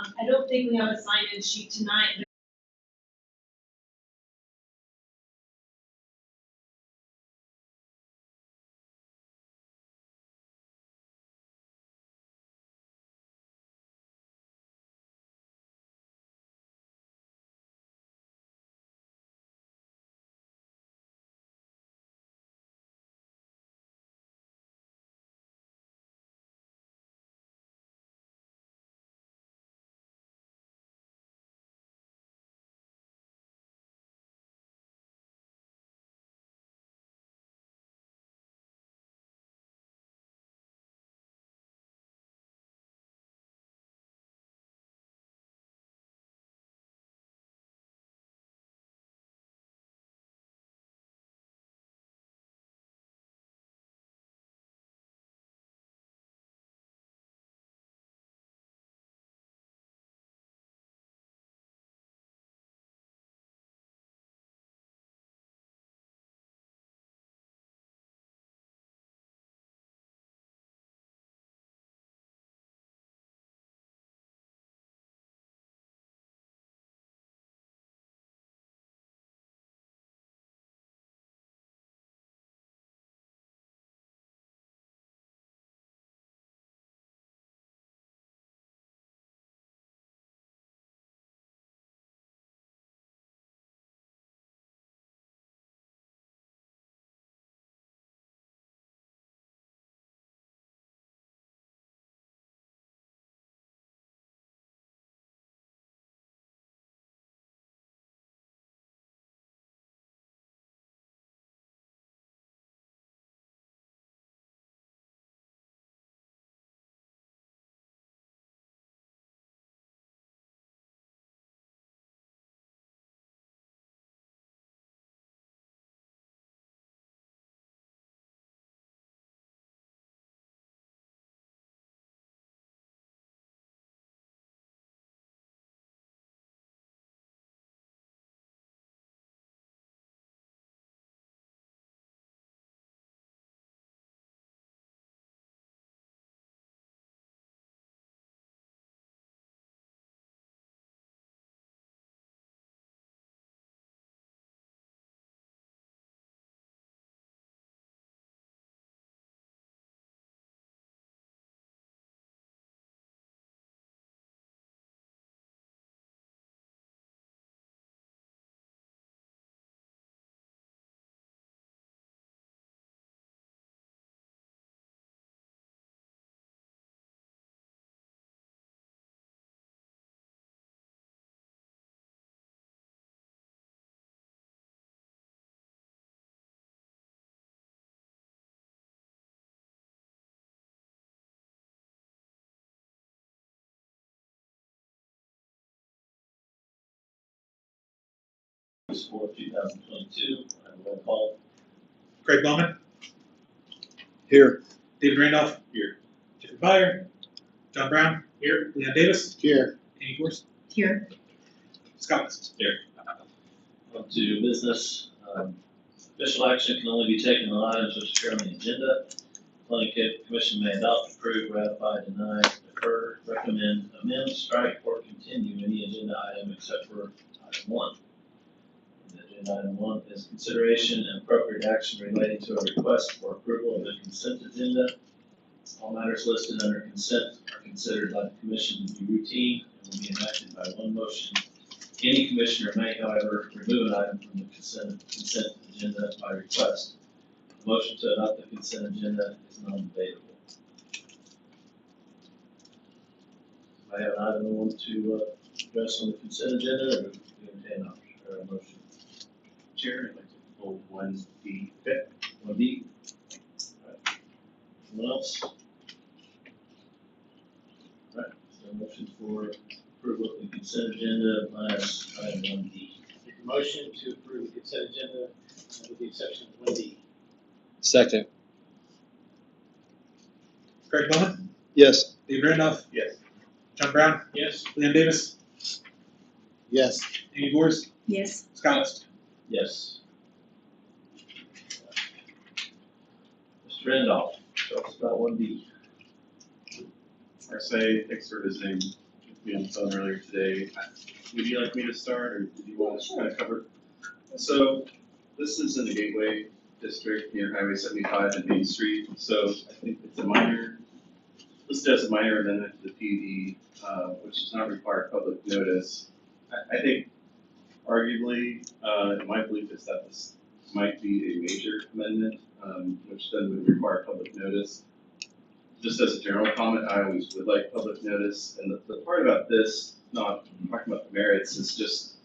I don't think we have a sign-in sheet tonight. For 2022, I will roll call. Craig Bowman. Here. David Randolph. Here. Jeffrey Byer. John Brown. Here. Leon Davis. Here. Amy Gorse. Here. Scott West. Here. On to business. Official action can only be taken on items which appear on the agenda. Planning Commission may adopt, approve, ratify, deny, defer, recommend, amend, strike, or continue any agenda item except for item 1. Agenda item 1 is consideration and appropriate action relating to a request for approval of the consent agenda. All matters listed under consent are considered by the commission to be routine and will be enacted by one motion. Any commissioner may, however, remove an item from the consent agenda by request. The motion to adopt the consent agenda is non-debatable. I have an item I want to address on the consent agenda, or do you entertain a motion? Chair, I'd like to pull 1D. Okay. 1D. All right. Anyone else? All right. Is there a motion for approval of the consent agenda minus item 1D? Make a motion to approve the consent agenda with the exception of 1D. Second. Craig Bowman. Yes. David Randolph. Yes. John Brown. Yes. Leon Davis. Yes. Amy Gorse. Yes. Scott West. Yes. Mr. Randolph, tell us about 1D. RSA, thanks for visiting with me on the phone earlier today. Would you like me to start, or did you want to kind of cover? So this is in the Gateway District near Highway 75 and Main Street. So I think it's a minor, listed as a minor amendment to the PUD, which does not require public notice. I think arguably, my belief is that this might be a major amendment, which then would require public notice. Just as a general comment, I always would like public notice, and the part about this, not talking about the merits, is just,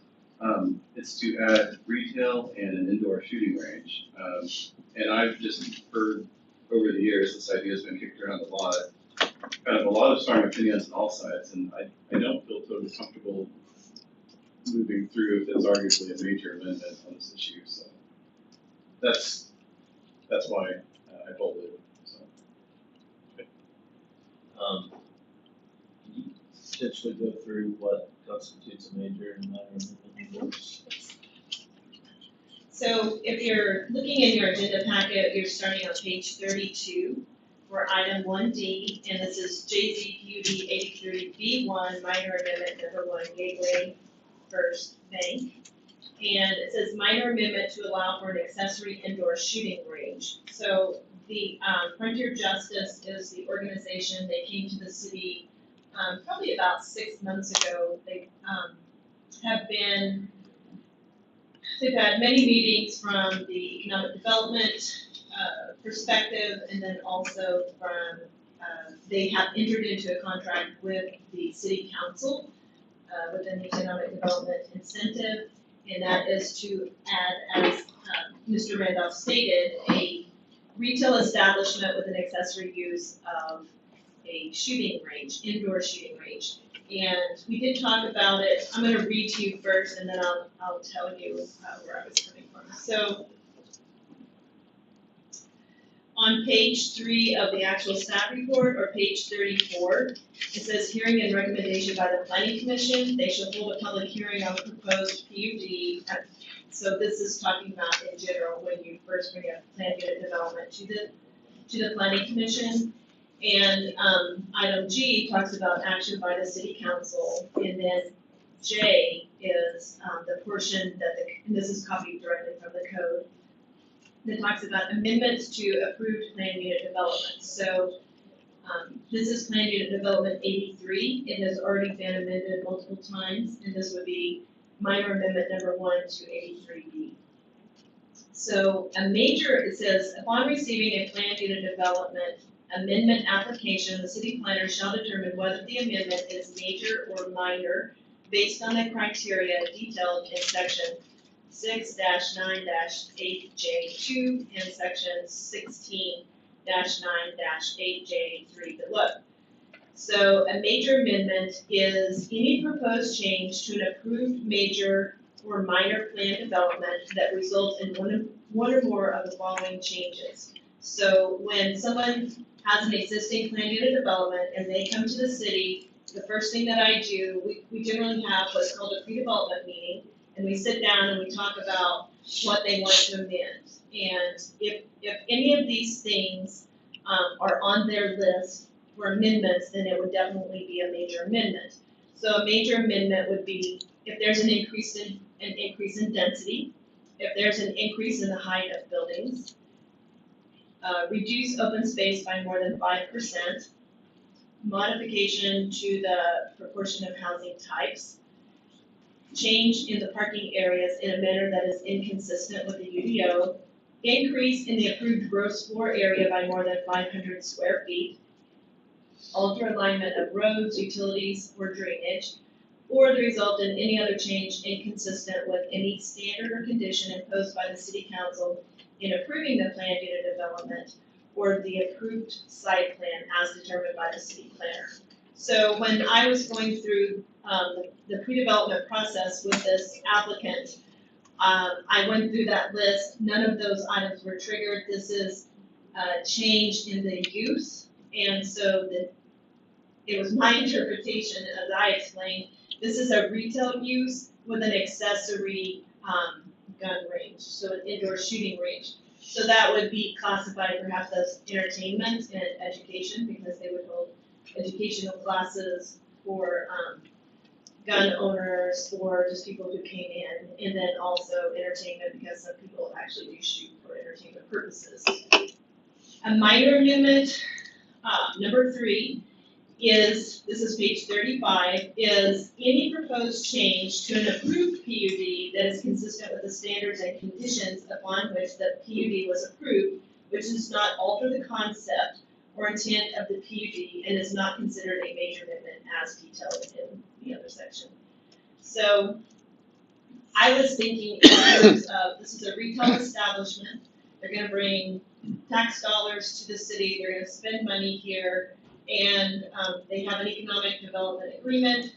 it's to add retail and an indoor shooting range. And I've just heard over the years, this idea has been kicked around a lot, kind of a lot of strong opinions on all sides, and I don't feel totally comfortable moving through if it's arguably a major amendment on this issue, so that's why I pulled it, so. Can you potentially go through what constitutes a major and minor amendment? So if you're looking in your agenda packet, you're starting on page 32 for item 1D, and this is JZPUD 83B1, minor amendment number 1, Gateway First Bank. And it says minor amendment to allow for an accessory indoor shooting range. So the Frontier Justice is the organization. They came to the city probably about 6 months ago. They they've had many meetings from the economic development perspective, and then also from, they have entered into a contract with the city council within the economic development incentive, and that is to add, as Mr. Randolph stated, a retail establishment with an accessory use of a shooting range, indoor shooting range. And we did talk about it. I'm going to read to you first, and then I'll tell you where I was coming from. So on page 3 of the actual staff report, or page 34, it says hearing and recommendation by the planning commission. They shall hold a public hearing on proposed PUD. So this is talking about in general when you first bring up planned unit development to the planning commission. And item G talks about action by the city council, and then J is the portion that and this is copied directly from the code, that talks about amendments to approved planned unit development. So this is planned unit development 83. It has already been amended multiple times, and this would be minor amendment number 1 to 83B. So a major, it says, upon receiving a planned unit development amendment application, the city planner shall determine whether the amendment is major or minor based on the criteria detailed in section 6-9-8J2 and section 16-9-8J3 below. So a major amendment is any proposed change to an approved major or minor plan development that results in one or more of the following changes. So when someone has an existing planned unit development and they come to the city, the first thing that I do, we generally have what's called a pre-development meeting, and we sit down and we talk about what they want to amend. And if any of these things are on their list for amendments, then it would definitely be a major amendment. So a major amendment would be if there's an increase in density, if there's an increase in the height of buildings, reduce open space by more than 5%, modification to the proportion of housing types, change in the parking areas in a manner that is inconsistent with the UDO, increase in the approved gross floor area by more than 500 square feet, alter alignment of roads, utilities, or drainage, or the result in any other change inconsistent with any standard or condition imposed by the city council in approving the planned unit development or the approved site plan as determined by the city planner. So when I was going through the pre-development process with this applicant, I went through that list. None of those items were triggered. This is change in the use, and so it was my interpretation, as I explained, this is a retail use with an accessory gun range, so an indoor shooting range. So that would be classified perhaps as entertainment and education, because they would hold educational classes, for, gun owners or just people who came in, and then also entertainment, because some people actually do shoot for entertainment purposes. A minor amendment, number 3, is, this is page 35, is any proposed change to an approved PUD that is consistent with the standards and conditions upon which the PUD was approved, which does not alter the concept or intent of the PUD and is not considered a major amendment as detailed in the other section. So I was thinking in terms of, this is a retail establishment, they're gonna bring tax dollars to the city, they're gonna spend money here, and they have an economic development agreement,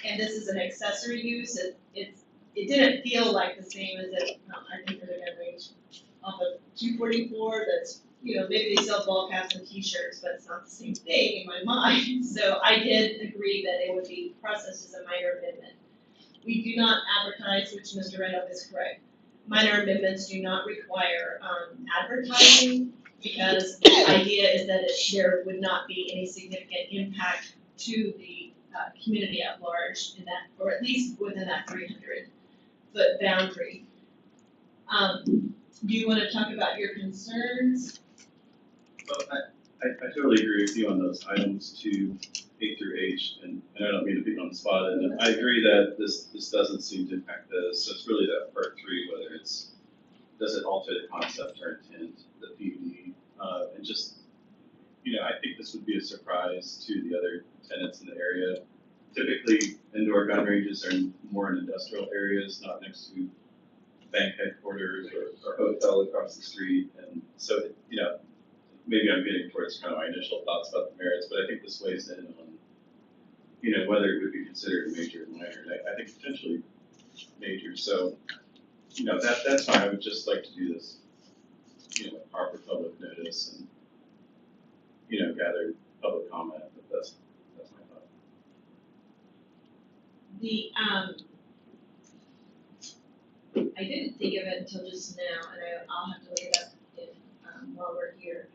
and this is an accessory use. It didn't feel like the same as it, I think they're gonna range off of 244, that's, maybe they sell ball caps and t-shirts, but it's not the same thing in my mind. So I did agree that it would be processed as a minor amendment. We do not advertise, which Mr. Randolph is correct. Minor amendments do not require advertising, because the idea is that there would not be any significant impact to the community at large in that, or at least within that 300-foot boundary. Do you want to talk about your concerns? Well, I totally agree with you on those items 2A through H, and I don't mean to be on the spot, and I agree that this doesn't seem to impact those, so it's really that part 3, whether it's, does it alter the concept or intent, the PUD, and just, I think this would be a surprise to the other tenants in the area. Typically, indoor gun ranges are more in industrial areas, not next to bank headquarters or hotel across the street, and so, maybe I'm getting towards kind of my initial thoughts about the merits, but I think this weighs in on, whether it would be considered a major or minor, and I think potentially major, so, that's why I would just like to do this, proper public notice and, gather public comment, but that's my thought. I didn't think of it until just now, and I'll have to look it up while we're here.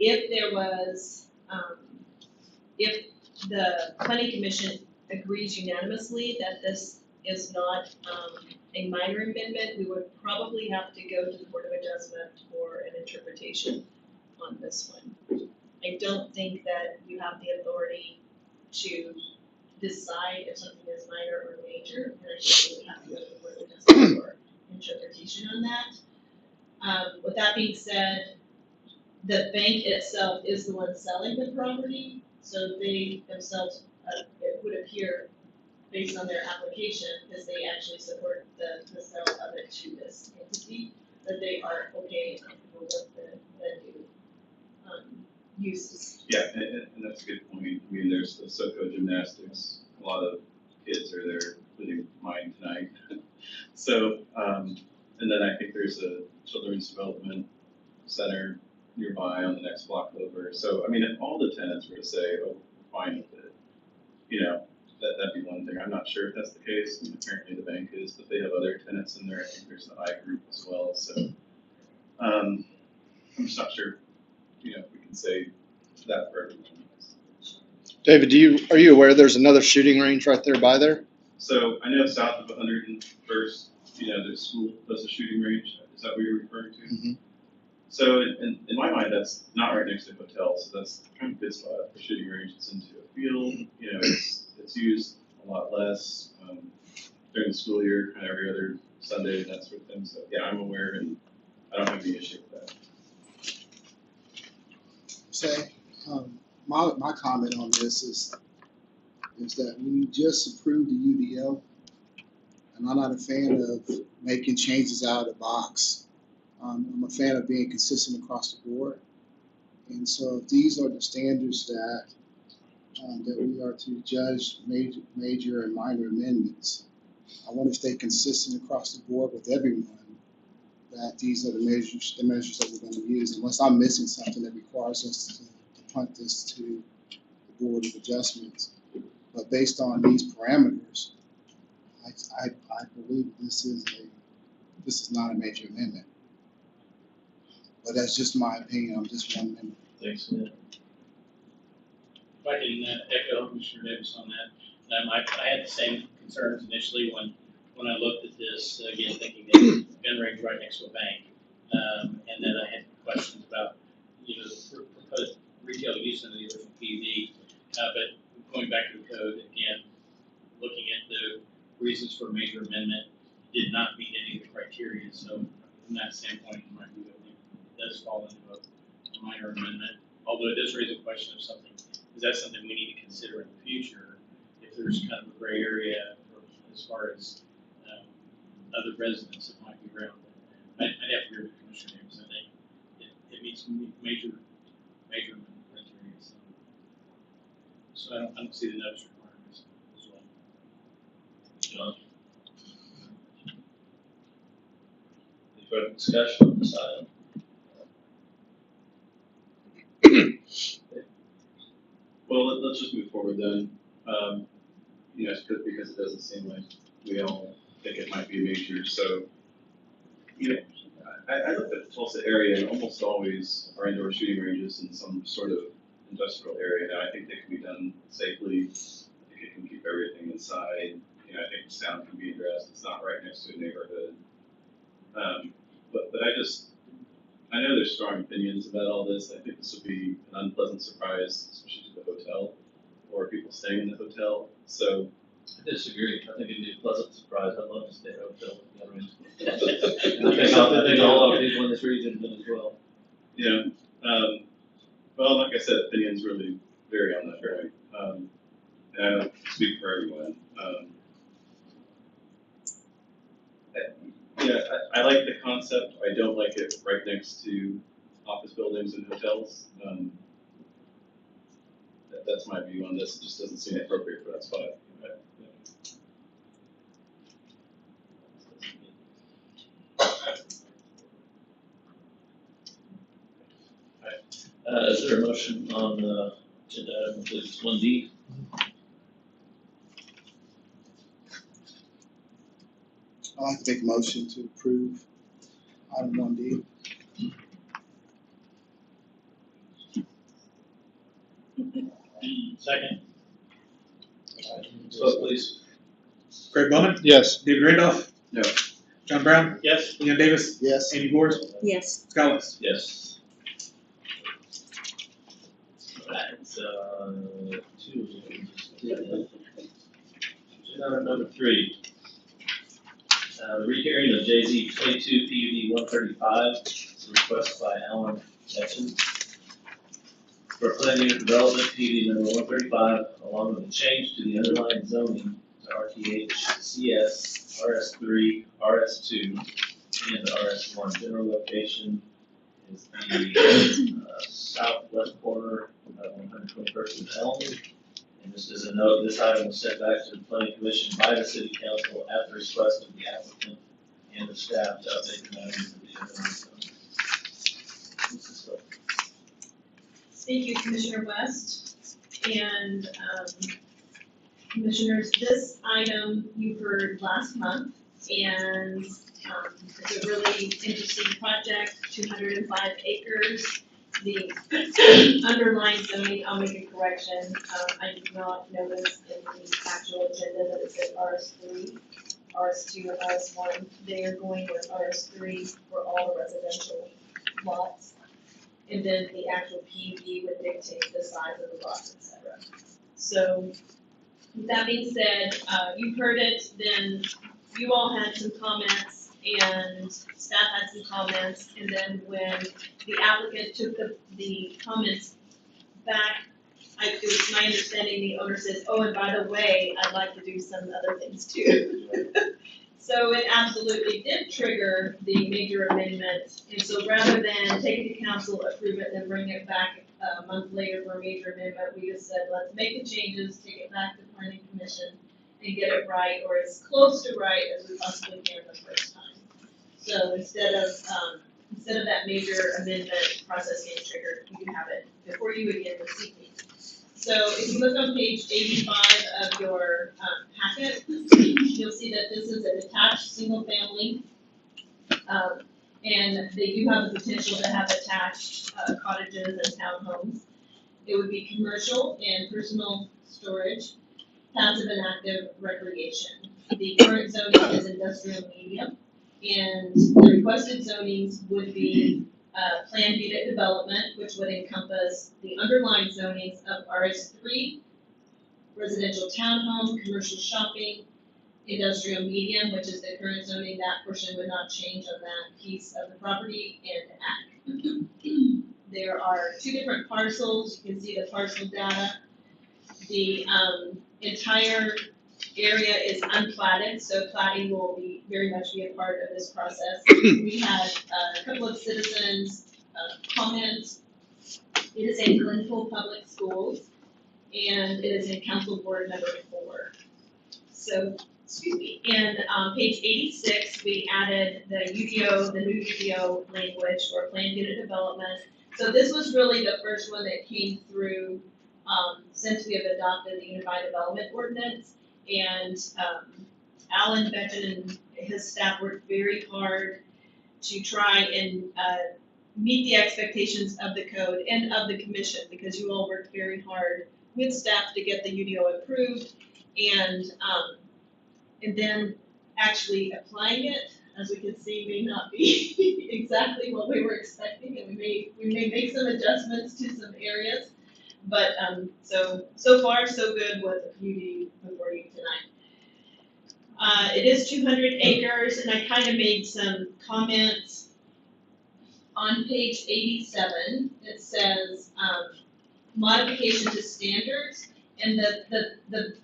If there was, if the planning commission agrees unanimously that this is not a minor amendment, we would probably have to go to the Board of Adjustment for an interpretation on this one. I don't think that you have the authority to decide if something is minor or major, and I think we would have to go to the Board of Adjustment for interpretation on that. With that being said, the bank itself is the one selling the property, so they themselves, it would appear based on their application, because they actually support the sale of it to this entity, that they are okay and comfortable with the new uses. Yeah, and that's a good point. I mean, there's the SoCo gymnastics, a lot of kids are there, including mine tonight. So, and then I think there's a children's development center nearby on the next block over. So, I mean, if all the tenants were to say, oh, we're fine with it, that'd be one thing. I'm not sure if that's the case. I mean, apparently the bank is, but they have other tenants in there. I think there's the I group as well. So, I'm just not sure, if we can say that for everyone. David, are you aware there's another shooting range right there by there? So I know south of 101st, the school does a shooting range. Is that what you're referring to? Mm-hmm. So in my mind, that's not right next to a hotel. So that's kind of a good spot for shooting range. It's into a field. It's used a lot less during the school year, kind of every other Sunday and that sort of thing. So yeah, I'm aware, and I don't have any issue with that. So, my comment on this is that we just approved the UDO, and I'm not a fan of making changes out of the box. I'm a fan of being consistent across the board, and so if these are the standards that we are to judge major and minor amendments, I want to stay consistent across the board with everyone, that these are the measures that we're going to use, unless I'm missing something that requires us to punt this to the Board of Adjustments. But based on these parameters, I believe this is not a major amendment. But that's just my opinion. I'm just one member. Thanks, man. I can echo Commissioner Davis on that. I had the same concerns initially when I looked at this, again, thinking that gun range right next to a bank. And then I had questions about, the proposed retail use under the original PUD. But going back to the code, again, looking at the reasons for major amendment, did not meet any of the criteria. So from that standpoint, in my view, I think it does fall into a minor amendment. Although it does raise a question of something, is that something we need to consider in the future? If there's kind of a gray area as far as other residents that might be around. I'd have to agree with Commissioner Davis. I think it meets major criteria. So I don't see the notice requirements as well. John? Any further discussion on this item? Well, let's just move forward then. It's good because it doesn't seem like we all think it might be major, so. I looked at the Tulsa area and almost always our indoor shooting ranges in some sort of industrial area. Now, I think they can be done safely. I think it can keep everything inside. I think the sound can be addressed. It's not right next to a neighborhood. But I know there's strong opinions about all this. I think this would be an unpleasant surprise, especially to the hotel or people staying in the hotel. So I disagree. I think it'd be a pleasant surprise. I'd love to stay at a hotel with gun range. I think a lot of people in this region do as well. Yeah. Well, like I said, opinions really vary on that, right? And I don't speak for everyone. I like the concept. I don't like it right next to office buildings and hotels. That's my view on this. It just doesn't seem appropriate for that spot. Is there a motion on agenda item 1D? I'd like to make a motion to approve item 1D. Second. Vote please. Craig Bowman, Yes. David Randolph. No. John Brown, Yes. Leon Davis, Yes. Amy Gores, Yes. Scott West. Yes. Alright, so, agenda item number 3. Rehearing of JZ 22 PUD 135, it's a request by Alan Etchen for plan unit development PUD number 135, along with a change to the underlying zoning to RTH, CS, RS3, RS2, and RS1. General location is the southwest corner of 121st and Elm. And this is a note, this item was sent back to the planning commission by the city council at the request of the applicant and the staff to update the matters of the underlying zoning. Mrs. Phil. Thank you, Commissioner West. And Commissioners, this item you heard last month, and it's a really interesting project, 205 acres. The underlying zoning, I'll make a correction, I did not notice in the actual agenda that it said RS3, RS2, and RS1. They are going with RS3 for all the residential lots. And then the actual PUD would dictate the size of the lots, et cetera. So, with that being said, you've heard it, then you all had some comments and staff had some comments, and then when the applicant took the comments back, it was my understanding the owner says, oh, and by the way, I'd like to do some other things too. So it absolutely did trigger the major amendment, and so rather than take it to council, approve it, and bring it back a month later for a major amendment, we just said, let's make the changes, take it back to the planning commission, and get it right, or as close to right as we possibly can the first time. So instead of that major amendment process getting triggered, you can have it before you again this evening. So if you look on page 85 of your packet, you'll see that this is a detached single family. And they do have the potential to have attached cottages and townhomes. it would be commercial and personal storage, passive and active recreation. The current zoning is industrial medium, and the requested zonings would be planned unit development, which would encompass the underlying zonings of RS3, residential townhome, commercial shopping, industrial medium, which is the current zoning. That portion would not change on that piece of the property, and ag. There are two different parcels. You can see the parcel data. The entire area is unplatted, so plating will be very much be a part of this process. We had a couple of citizens comment. It is in Glenville Public Schools, and it is in Council Board number 4. So, excuse me, in page 86, we added the UDO, the new UDO language for planned unit development. So this was really the first one that came through since we have adopted the Unified Development Ordinance. And Alan Beckton and his staff worked very hard to try and meet the expectations of the code and of the commission, because you all worked very hard with staff to get the UDO approved, and then actually applying it, as we can see, may not be exactly what we were expecting, and we may make some adjustments to some areas. But so far so good with the PUD before you tonight. It is 200 acres, and I kind of made some comments on page 87. It says modification to standards, and the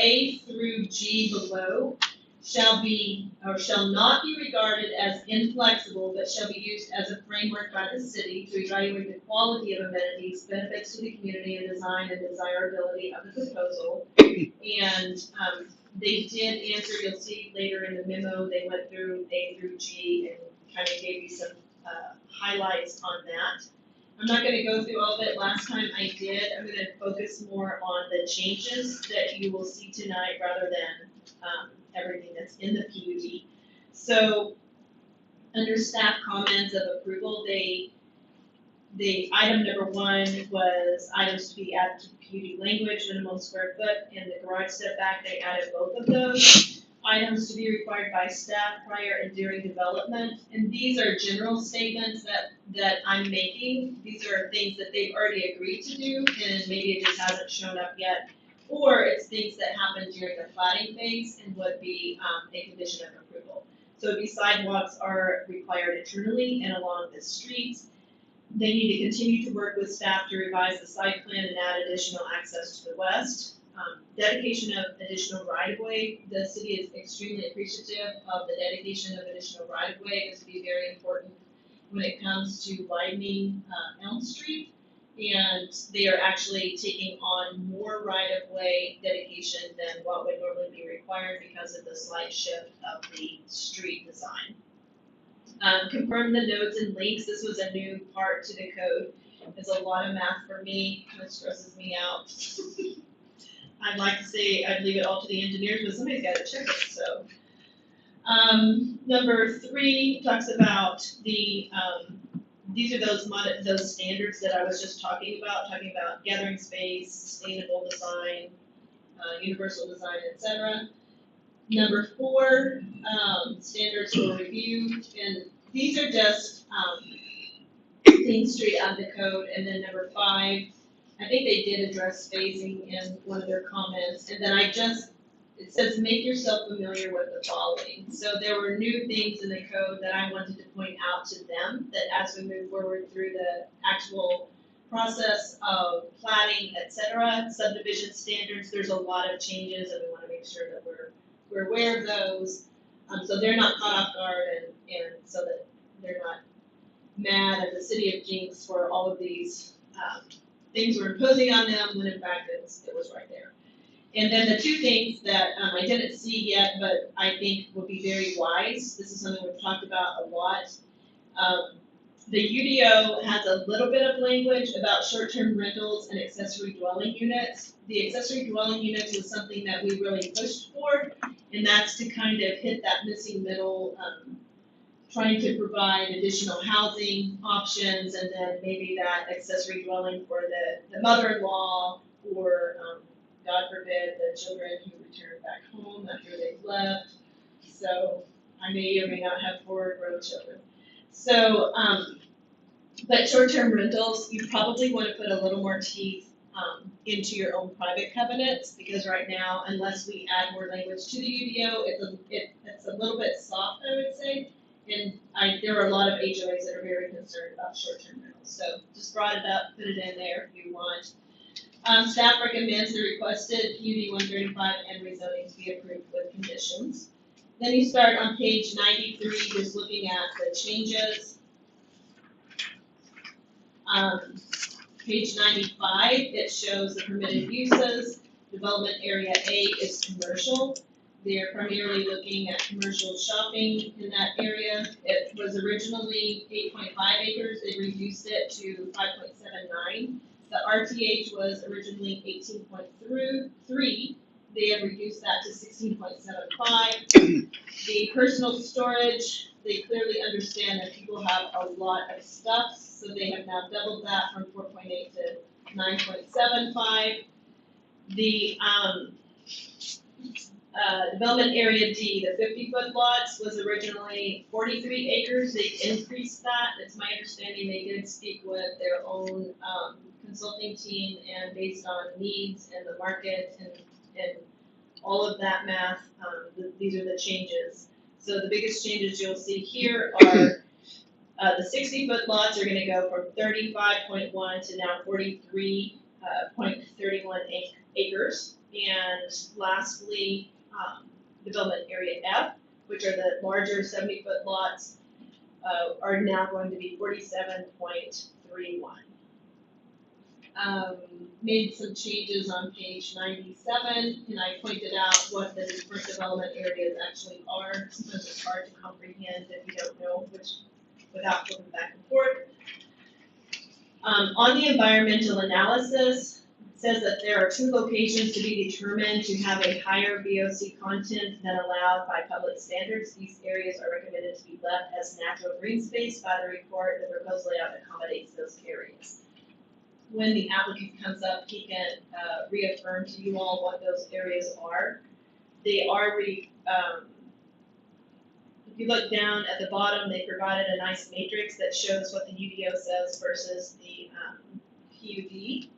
A through G below shall not be regarded as inflexible, but shall be used as a framework by the city to evaluate the quality of amenities, benefits to the community, and design and desirability of the proposal. And they did answer, you'll see later in the memo, they went through A through G and kind of gave you some highlights on that. I'm not gonna go through all of it. Last time I did. I'm gonna focus more on the changes that you will see tonight rather than everything that's in the PUD. So, under staff comments of approval, the item number 1 was items to be added to the PUD language, minimum square foot, and the garage setback. They added both of those. Items to be required by staff prior and during development, and these are general statements that I'm making. These are things that they've already agreed to do, and maybe it just hasn't shown up yet, or it's things that happen during the planning phase and would be a condition of approval. So it'd be sidewalks are required internally and along the streets. They need to continue to work with staff to revise the site plan and add additional access to the west. Dedication of additional right-of-way. The city is extremely appreciative of the dedication of additional right-of-way. This will be very important when it comes to widening Elm Street. And they are actually taking on more right-of-way dedication than what would normally be required because of the slight shift of the street design. Confirm the nodes and links. This was a new part to the code. It's a lot of math for me, kind of stresses me out. I'd like to say I'd leave it all to the engineers, but somebody's got to check it, so. Number 3 talks about the, these are those standards that I was just talking about gathering space, sustainable design, universal design, etc. Number 4, standards for review, and these are just things straight out of the code. And then number 5, I think they did address spacing in one of their comments, and then it says make yourself familiar with the following. So there were new things in the code that I wanted to point out to them, that as we move forward through the actual process of plating, etc., subdivision standards, there's a lot of changes, and we want to make sure that we're aware of those, so they're not caught off guard, and so that they're not mad at the city of Jenks for all of these things we're imposing on them, when in fact it was right there. And then the 2 things that I didn't see yet, but I think would be very wise, this is something we've talked about a lot. The UDO has a little bit of language about short-term rentals and accessory dwelling units. The accessory dwelling units was something that we really pushed for, and that's to kind of hit that missing middle trying to provide additional housing options, and then maybe that accessory dwelling for the mother-in-law, or, God forbid, the children who return back home after they've left. So I may or may not have 4 grown children. So, but short-term rentals, you probably want to put a little more teeth into your own private covenants, because right now, unless we add more language to the UDO, it's a little bit soft, I would say. And there are a lot of HOAs that are very concerned about short-term rentals, so just brought it up, put it in there if you want. Staff recommends the requested PUD 135 and rezoning to be approved with conditions. Then you start on page 93, just looking at the changes. Page 95, it shows the permitted uses. Development area A is commercial. They're primarily looking at commercial shopping in that area. It was originally 8.5 acres. They reduced it to 5.79. The RTH was originally 18.3. They have reduced that to 16.75. The personal storage, they clearly understand that people have a lot of stuff, so they have now doubled that from 4.8 to 9.75. The development area D, the 50-foot lots, was originally 43 acres. They increased that. It's my understanding they did speak with their own consulting team, and based on needs and the market and all of that math, these are the changes. So the biggest changes you'll see here are the 60-foot lots are going to go from 35.1 to now 43.31 acres. And lastly, development area F, which are the larger 70-foot lots, are now going to be 47.31. Made some changes on page 97, and I pointed out what the different development areas actually are. Sometimes it's hard to comprehend if you don't know which, without looking back and forth. On the environmental analysis, it says that there are 2 locations to be determined to have a higher VOC content than allowed by public standards. These areas are recommended to be left as natural green space by the report. The proposed layout accommodates those areas. When the applicant comes up, he can reaffirm to you all what those areas are. They are, if you look down at the bottom, they provided a nice matrix that shows what the UDO says versus the PUD.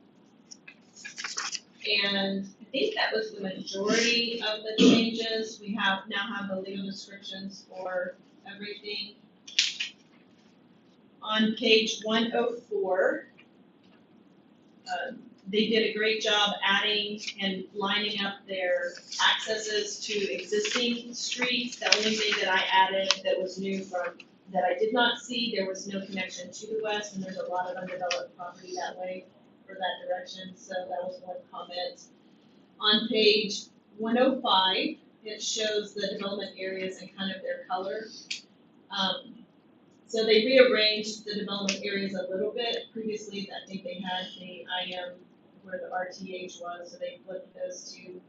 And I think that was the majority of the changes. We now have the legal descriptions for everything. On page 104, they did a great job adding and lining up their accesses to existing streets. The only thing that I added that was new that I did not see, there was no connection to the west, and there's a lot of undeveloped property that way for that direction, so that was one comment. On page 105, it shows the development areas and kind of their color. So they rearranged the development areas a little bit. Previously, I think they had the IM where the RTH was, so they flipped those 2.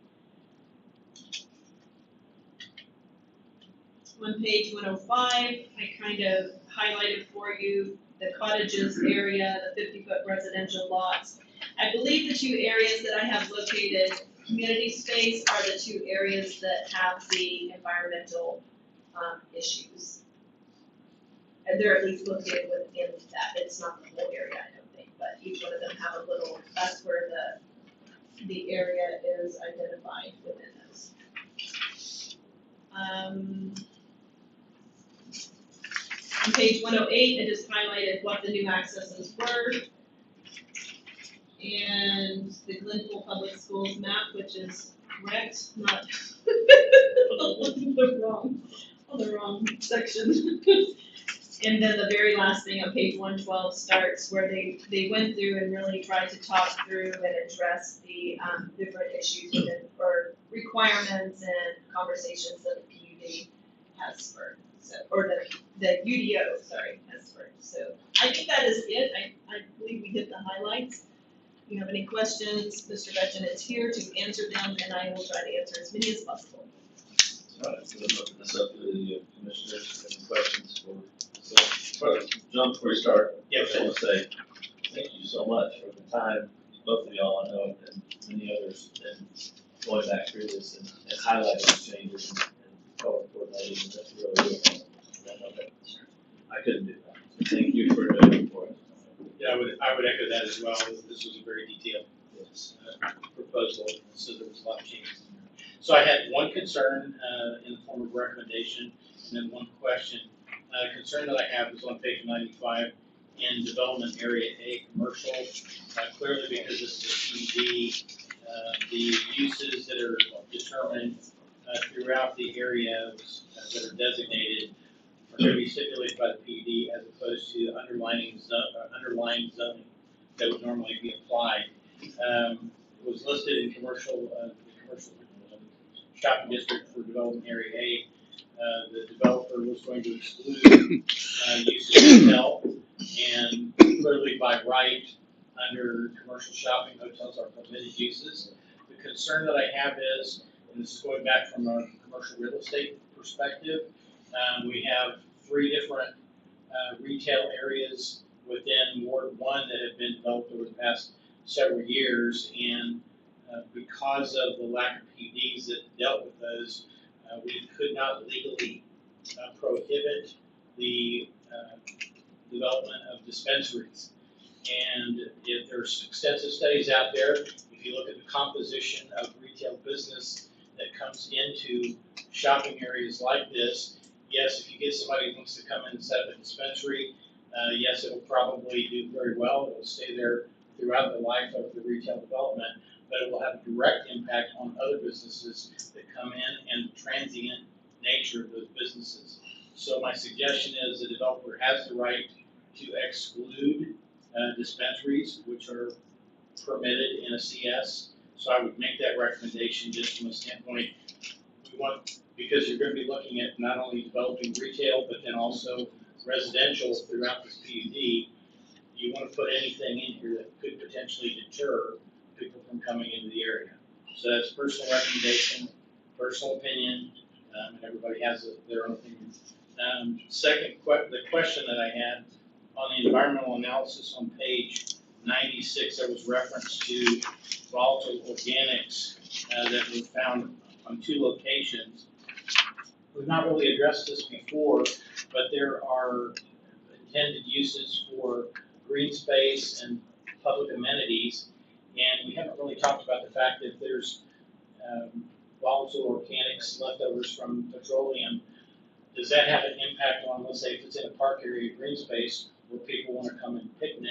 On page 105, I kind of highlighted for you the cottages area, the 50-foot residential lots. I believe the 2 areas that I have located community space are the 2 areas that have the environmental issues. And they're at least located within that. It's not the whole area, I don't think, but each one of them have a little, that's where the area is identified within those. On page 108, I just highlighted what the new accesses were. And the Glenpool Public Schools map, which is correct, not the wrong section. And then the very last thing on page 112 starts where they went through and really tried to talk through and address the different issues or requirements and conversations that the PUD has spurred. So, or the UDO, sorry, has spurred. So I think that is it. I believe we hit the highlights. If you have any questions, Mr. Betchen is here to answer them, and I will try to answer as many as possible. All right, so let's open this up to the commissioners. Any questions for, John, before we start, Yeah, I want to say thank you so much for the time, both of y'all, I know, and many others, and going back through this and highlighting the changes and color coordinating. That's really good. I know that I couldn't do that. So thank you for doing it for us. Yeah, I would echo that as well. This was a very detailed proposal, so there was a lot of changes in there. So I had one concern in the form of recommendation, and then one question. Concern that I have is on page 95 in development area A, commercial. Clearly, because this is PUD, the uses that are determined throughout the areas that are designated are going to be stipulated by the PUD as opposed to underlying zoning that would normally be applied. It was listed in commercial, the commercial shopping district for development area A. The developer was going to exclude uses of hotel, and clearly by right, under commercial shopping, hotels are permitted uses. The concern that I have is, and this is going back from a commercial real estate perspective, we have 3 different retail areas within Ward 1 that have been developed over the past several years, and because of the lack of PDs that dealt with those, we could not legally prohibit the development of dispensaries. And if there's extensive studies out there, if you look at the composition of retail business that comes into shopping areas like this, yes, if you get somebody who wants to come in and set up a dispensary, yes, it'll probably do very well. It'll stay there throughout the life of the retail development, but it will have a direct impact on other businesses that come in and the transient nature of those businesses. So my suggestion is the developer has the right to exclude dispensaries, which are permitted in a CS. So I would make that recommendation just from a standpoint, we want, because you're going to be looking at not only developing retail, but then also residential throughout this PUD. You want to put anything in here that could potentially deter people from coming into the area. So that's personal recommendation, personal opinion, and everybody has their own opinion. The question that I had on the environmental analysis on page 96, there was reference to volatile organics that were found on 2 locations. We've not really addressed this before, but there are intended uses for green space and public amenities, and we haven't really talked about the fact that there's volatile organics leftovers from petroleum. Does that have an impact on, let's say, if it's in a park area, green space, where people want to come and picnic?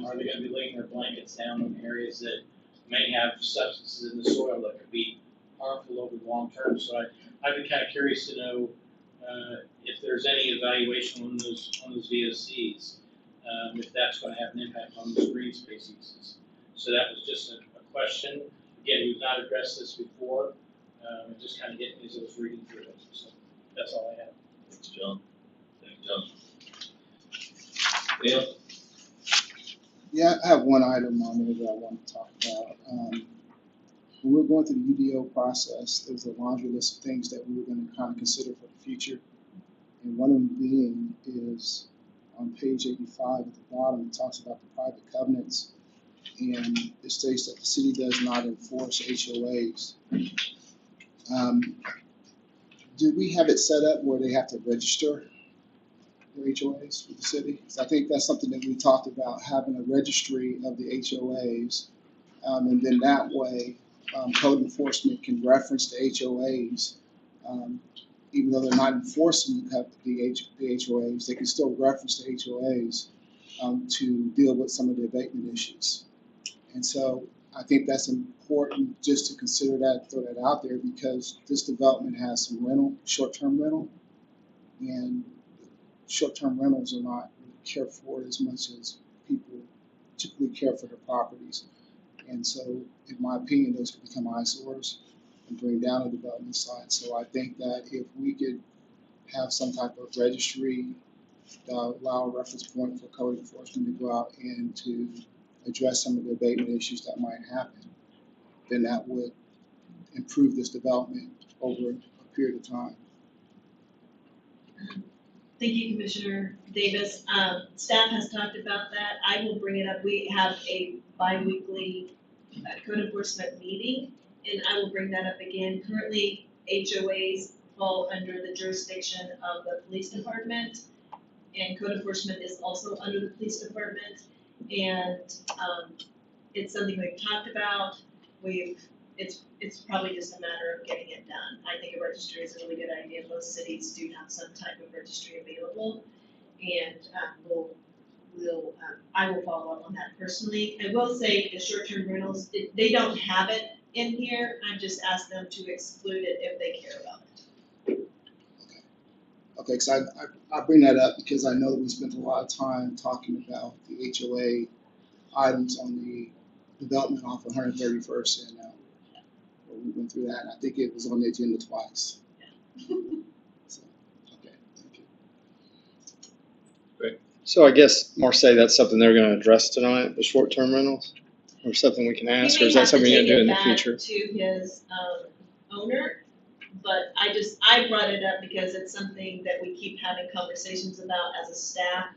Are they going to be laying their blankets down in areas that may have substances in the soil that could be harmful over the long term? So I'd be kind of curious to know if there's any evaluation on those VOCs, if that's going to have an impact on those green space uses. So that was just a question. Again, we've not addressed this before. It just kind of hit me as I was reading through it. So that's all I have. Thanks, John. Thank you, John. Dale? Yeah, I have one item on there that I want to talk about. When we were going through the UDO process, there was a laundry list of things that we were going to kind of consider for the future. And one of them being is on page 85 at the bottom, it talks about the private covenants. And it states that the city does not enforce HOAs. Do we have it set up where they have to register their HOAs with the city? Because I think that's something that we talked about, having a registry of the HOAs. And then that way, code enforcement can reference the HOAs. Even though they're not enforcing the HOAs, they can still reference the HOAs to deal with some of the abatement issues. And so I think that's important just to consider that, throw that out there, because this development has some rental, short-term rental, and short-term rentals are not cared for as much as people typically care for their properties. And so, in my opinion, those could become eyesores and bring down the development side. So I think that if we could have some type of registry that allow a reference point for code enforcement to go out and to address some of the abatement issues that might happen, then that would improve this development over a period of time. Thank you, Commissioner Davis. Staff has talked about that. I will bring it up. We have a bi-weekly code enforcement meeting, and I will bring that up again. Currently, HOAs fall under the jurisdiction of the police department, and code enforcement is also under the police department. And it's something we've talked about. It's probably just a matter of getting it done. I think a registry is a really good idea. Most cities do have some type of registry available. And I will follow up on that personally. I will say the short-term rentals, they don't have it in here. I've just asked them to exclude it if they care about it. Okay, because I bring that up because I know we spent a lot of time talking about the HOA items on the development off 131st, and we went through that. And I think it was on the agenda twice. So, okay, thank you. So I guess, Marseille, that's something they're gonna address tonight, the short-term rentals? Or something we can ask, or is that something you're gonna do in the future? He may have to take it back to his owner, but I brought it up because it's something that we keep having conversations about as a staff.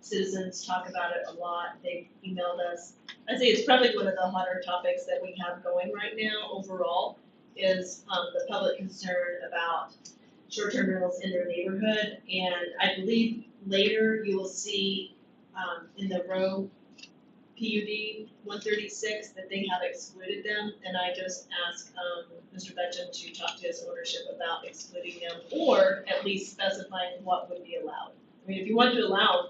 Citizens talk about it a lot. They've emailed us. I'd say it's probably one of the hotter topics that we have going right now overall is the public concern about short-term rentals in their neighborhood. And I believe later you will see in the row PUD 136 that they have excluded them. And I just asked Mr. Betchen to talk to his ownership about excluding them or at least specifying what would be allowed. I mean, if you want to allow,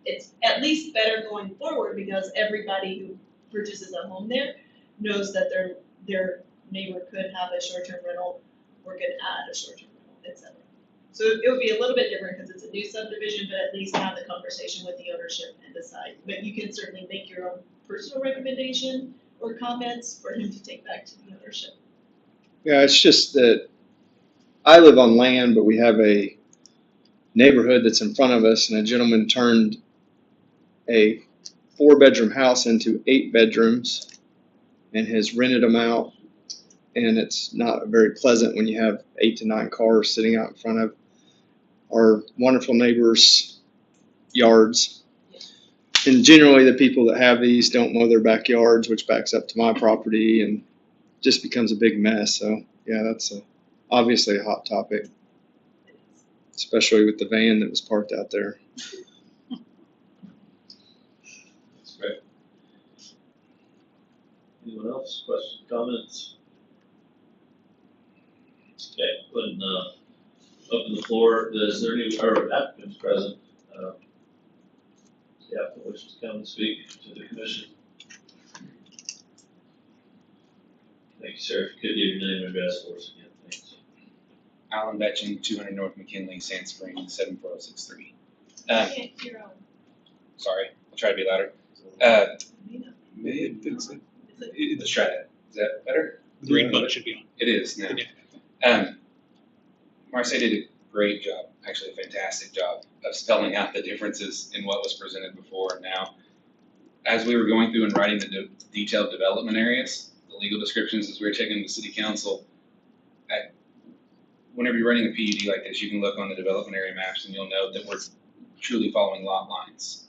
it's at least better going forward because everybody who purchases a home there knows that their neighbor could have a short-term rental or could add a short-term rental, et cetera. So it would be a little bit different because it's a new subdivision, but at least have the conversation with the ownership and decide. But you can certainly make your own personal recommendation or comments for him to take back to the ownership. Yeah, it's just that I live on land, but we have a neighborhood that's in front of us, and a gentleman turned a 4-bedroom house into 8 bedrooms and has rented them out. And it's not very pleasant when you have 8 to 9 cars sitting out in front of our wonderful neighbors' yards. And generally the people that have these don't mow their backyards, which backs up to my property and just becomes a big mess. So yeah, that's obviously a hot topic, especially with the van that was parked out there. That's great. Anyone else? Questions, comments? Okay, go ahead and open the floor. Is there any, or applicants present? The applicant wishes to come and speak to the commission. Thank you, sir. If you could give your name and address for us again, thanks. Alan Betchen, 200 North McKinley, Sand Springs, 74063. Sorry, I'll try to be louder. Let's try that. Is that better? Green button should be on. It is now. Marseille did a great job, actually a fantastic job, of spelling out the differences in what was presented before and now. As we were going through and writing the detailed development areas, the legal descriptions as we were taking to City Council, whenever you're writing a PUD like this, you can look on the development area maps and you'll note that we're truly following lot lines.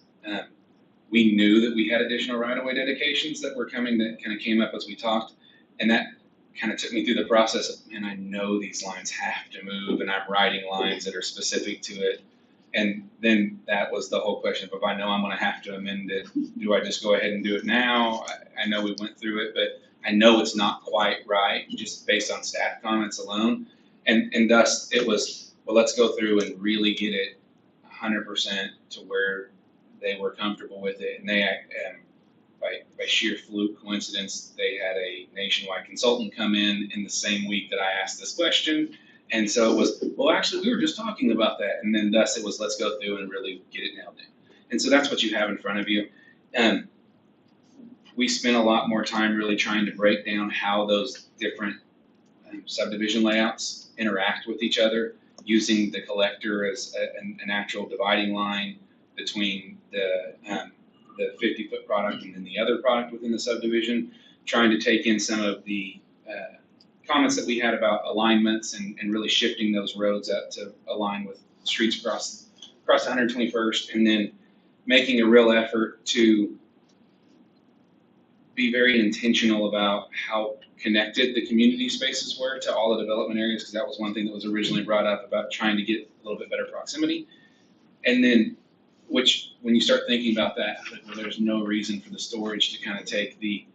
We knew that we had additional right-of-way dedications that were coming, that kind of came up as we talked, and that kind of took me through the process of, man, I know these lines have to move, and I'm writing lines that are specific to it. And then that was the whole question of, if I know I'm gonna have to amend it, do I just go ahead and do it now? I know we went through it, but I know it's not quite right, just based on staff comments alone. And thus, it was, well, let's go through and really get it 100% to where they were comfortable with it. And they, by sheer fluke coincidence, they had a nationwide consultant come in the same week that I asked this question. And so it was, well, actually, we were just talking about that. And then thus it was, let's go through and really get it nailed down. And so that's what you have in front of you. We spent a lot more time really trying to break down how those different subdivision layouts interact with each other, using the collector as an actual dividing line between the 50-foot product and then the other product within the subdivision, trying to take in some of the comments that we had about alignments and really shifting those roads up to align with streets across 121st, and then making a real effort to be very intentional about how connected the community spaces were to all the development areas, because that was one thing that was originally brought up about trying to get a little bit better proximity. And then, which, when you start thinking about that, like, well, there's no reason for the storage to kind of take the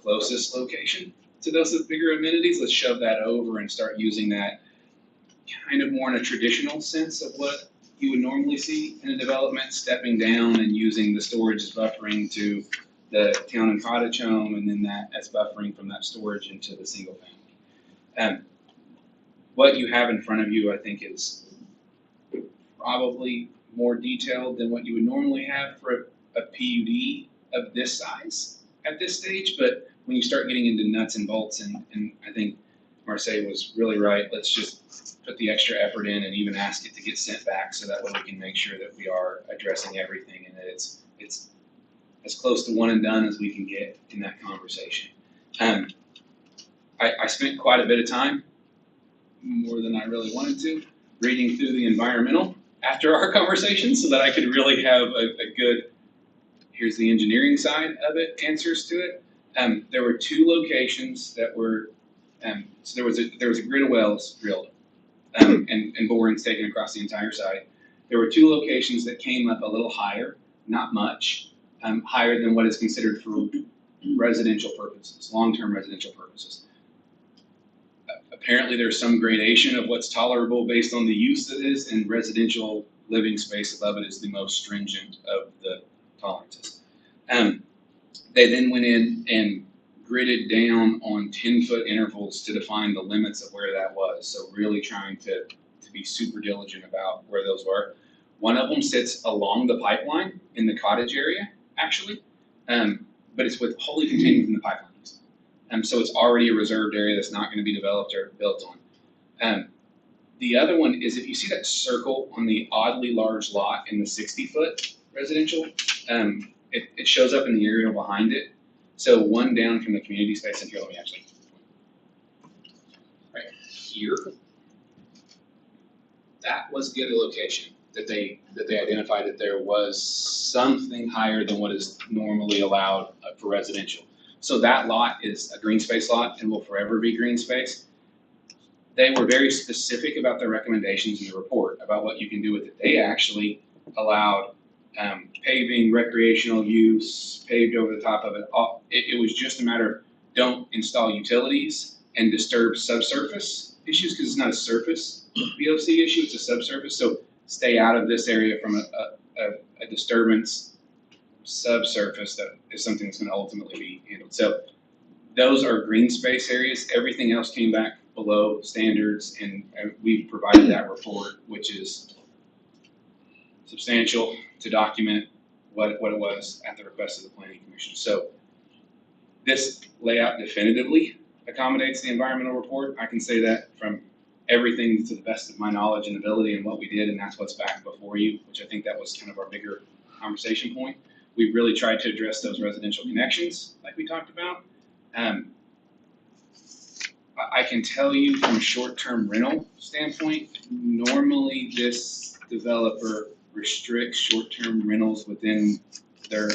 closest location to those bigger amenities. Let's shove that over and start using that kind of more in a traditional sense of what you would normally see in a development, stepping down and using the storage as buffering to the town and cottage home, and then that as buffering from that storage into the single family. What you have in front of you, I think, is probably more detailed than what you would normally have for a PUD of this size at this stage. But when you start getting into nuts and bolts, and I think Marseille was really right, let's just put the extra effort in and even ask it to get sent back, so that way we can make sure that we are addressing everything and that it's as close to one and done as we can get in that conversation. I spent quite a bit of time, more than I really wanted to, reading through the environmental after our conversation so that I could really have a good, here's the engineering side of it, answers to it. There were two locations that were, so there was a grid of wells drilled and borings taken across the entire site. There were two locations that came up a little higher, not much, higher than what is considered for residential purposes, long-term residential purposes. Apparently there's some gradation of what's tolerable based on the use that is, and residential living space above it is the most stringent of the tolerances. They then went in and gridded down on 10-foot intervals to define the limits of where that was. So really trying to be super diligent about where those were. One of them sits along the pipeline in the cottage area, actually, but it's wholly contained within the pipeline. So it's already a reserved area that's not going to be developed or built on. The other one is, if you see that circle on the oddly large lot in the 60-foot residential, it shows up in the aerial behind it. So one down from the community space, and here, let me actually, right here, that was the other location that they identified that there was something higher than what is normally allowed for residential. So that lot is a green space lot and will forever be green space. They were very specific about their recommendations in the report about what you can do with it. They actually allowed paving, recreational use, paved over the top of it. It was just a matter of don't install utilities and disturb subsurface issues, because it's not a surface VOC issue, it's a subsurface. So stay out of this area from a disturbance subsurface that is something that's going to ultimately be handled. So those are green space areas. Everything else came back below standards, and we've provided that report, which is substantial to document what it was at the request of the Planning Commission. So this layout definitively accommodates the environmental report. I can say that from everything to the best of my knowledge and ability and what we did, and that's what's back before you, which I think that was kind of our bigger conversation point. We've really tried to address those residential connections like we talked about. I can tell you from a short-term rental standpoint, normally this developer restricts short-term rentals within their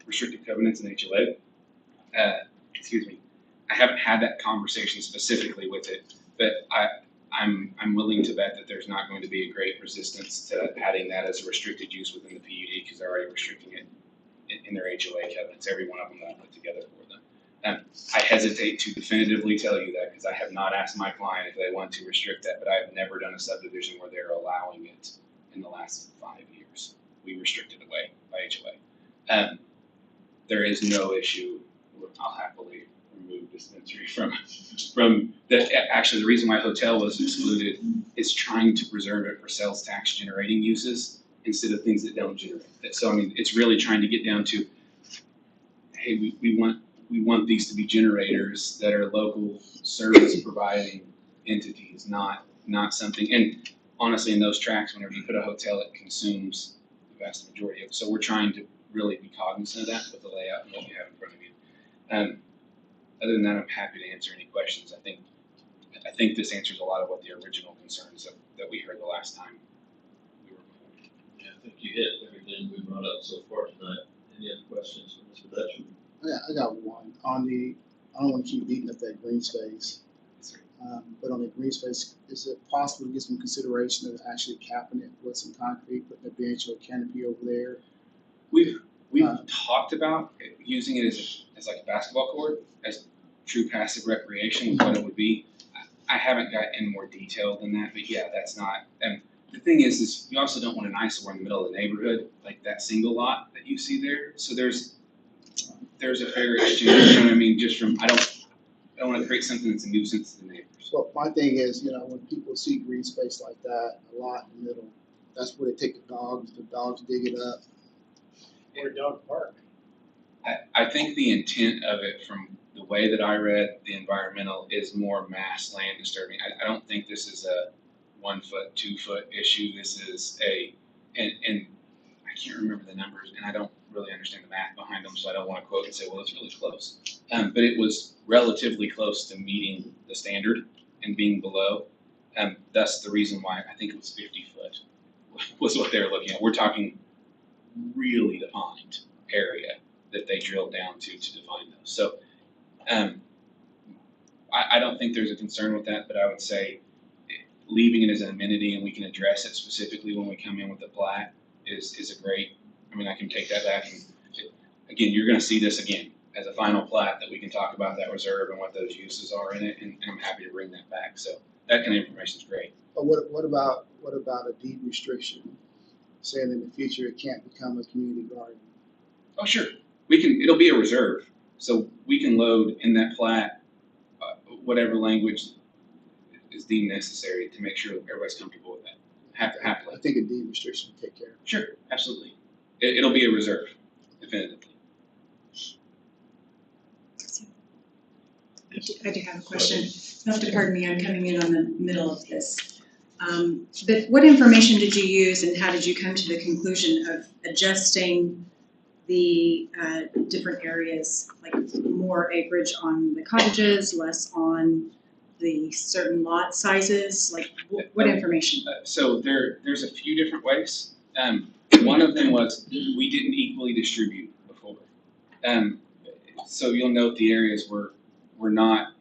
restrictive covenants in HOA. Excuse me. I haven't had that conversation specifically with it, but I'm willing to bet that there's not going to be a great resistance to adding that as a restricted use within the PUD, because they're already restricting it in their HOA covenants. Every one of them that I put together for them. I hesitate to definitively tell you that, because I have not asked my client if they want to restrict that, but I have never done a subdivision where they're allowing it in the last 5 years. We restricted away by HOA. There is no issue. I'll happily remove dispensary from the, actually the reason why hotel was excluded is trying to preserve it for sales tax generating uses instead of things that don't generate. So I mean, it's really trying to get down to, hey, we want these to be generators that are local service providing entities, not something. And honestly, in those tracks, whenever you put a hotel, it consumes the vast majority of it. So we're trying to really be cognizant of that with the layout and what you have in front of you. Other than that, I'm happy to answer any questions. I think this answers a lot of what the original concerns that we heard the last time we were before. Yeah, I think you hit everything we brought up so far tonight. Any other questions for Mr. Dutcher? I got one on the, I don't wanna keep beating up that green space. But on the green space, is it possible to get some consideration of actually capping it with some concrete, putting a bench or a canopy over there? We've talked about using it as like a basketball court, as true passive recreation with what it would be. I haven't got any more detail than that, but yeah, that's not. And the thing is you also don't want an eyesore in the middle of the neighborhood, like that single lot that you see there. So there's a fair exchange. You know what I mean? Just from I don't want to create something that's a nuisance to the neighbors. Well, my thing is, when people see green space like that, a lot in the middle, that's where they take the dogs dig it up. Or dog park. I think the intent of it, from the way that I read the environmental, is more mass land disturbing. I don't think this is a 1 foot, 2 foot issue. This is and I can't remember the numbers, and I don't really understand the math behind them, so I don't want to quote and say, well, it's really close. But it was relatively close to meeting the standard and being below. That's the reason why I think it was 50 foot was what they were looking at. We're talking really defined area that they drilled down to define those. So I don't think there's a concern with that, but I would say leaving it as an amenity and we can address it specifically when we come in with the plat is a great, I can take that back and again, you're gonna see this again as a final plat that we can talk about that reserve and what those uses are in it, and I'm happy to bring that back. So that kind of information is great. But what about a deed restriction, saying in the future it can't become a community garden? Oh, sure. It'll be a reserve. So we can load in that plat whatever language is deemed necessary to make sure everybody's comfortable with that. Happily. I think a deed restriction would take care of it. Sure, absolutely. It'll be a reserve, definitively. I do have a question. You'll have to pardon me, I'm coming in on the middle of this. But what information did you use and how did you come to the conclusion of adjusting the different areas, like more acreage on the cottages, less on the certain lot sizes? Like what information? So there's a few different ways. One of them was we didn't equally distribute before. So you'll note the areas were not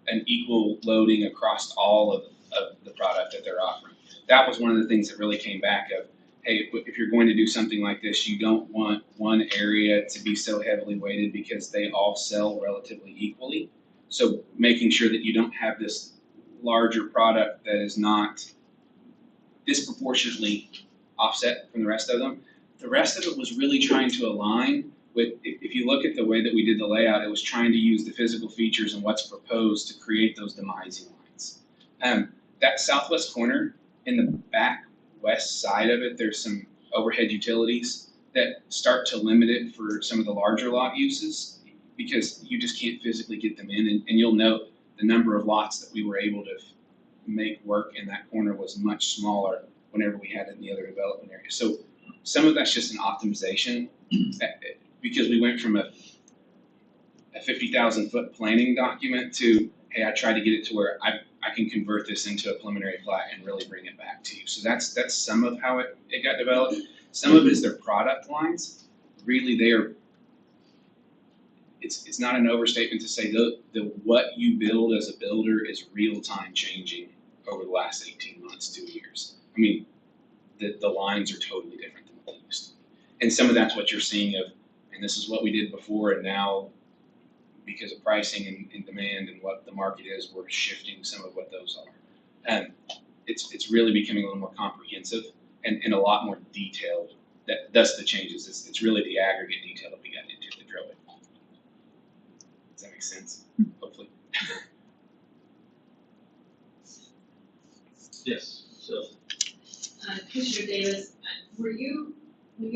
an equal loading across all of the product that they're offering. That was one of the things that really came back of, hey, if you're going to do something like this, you don't want one area to be so heavily weighted because they all sell relatively equally. So making sure that you don't have this larger product that is not disproportionately offset from the rest of them. The rest of it was really trying to align with, if you look at the way that we did the layout, it was trying to use the physical features and what's proposed to create those demising lines. That southwest corner, in the back west side of it, there's some overhead utilities that start to limit it for some of the larger lot uses because you just can't physically get them in. And you'll note the number of lots that we were able to make work in that corner was much smaller whenever we had it in the other development area. So some of that's just an optimization because we went from a 50,000 foot planning document to, hey, I tried to get it to where I can convert this into a preliminary plat and really bring it back to you. So that's some of how it got developed. Some of it is their product lines. Really, it's not an overstatement to say the what you build as a builder is real time changing over the last 18 months, 2 years. The lines are totally different than what they used to be. And some of that's what you're seeing of, and this is what we did before, and now because of pricing and demand and what the market is, we're shifting some of what those are. And it's really becoming a little more comprehensive and a lot more detailed. That's the changes. It's really the aggregate detail that we got into the drill it. Does that make sense? Hopefully. Yes, so. Commissioner Davis, when you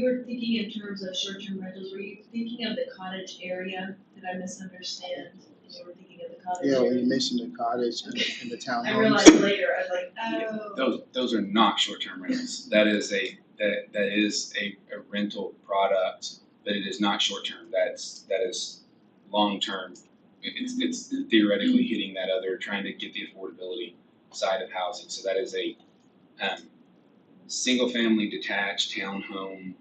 were thinking in terms of short-term rentals, were you thinking of the cottage area? Did I misunderstand? You were thinking of the cottage Yeah, area? when you mentioned the cottage and the townhomes. I realized later, I was like, oh. Those are not short-term rentals. That is a rental product, but it is not short-term. That is long-term It's theoretically hitting that other, trying to get the affordability side of housing. So that is a single-family detached townhome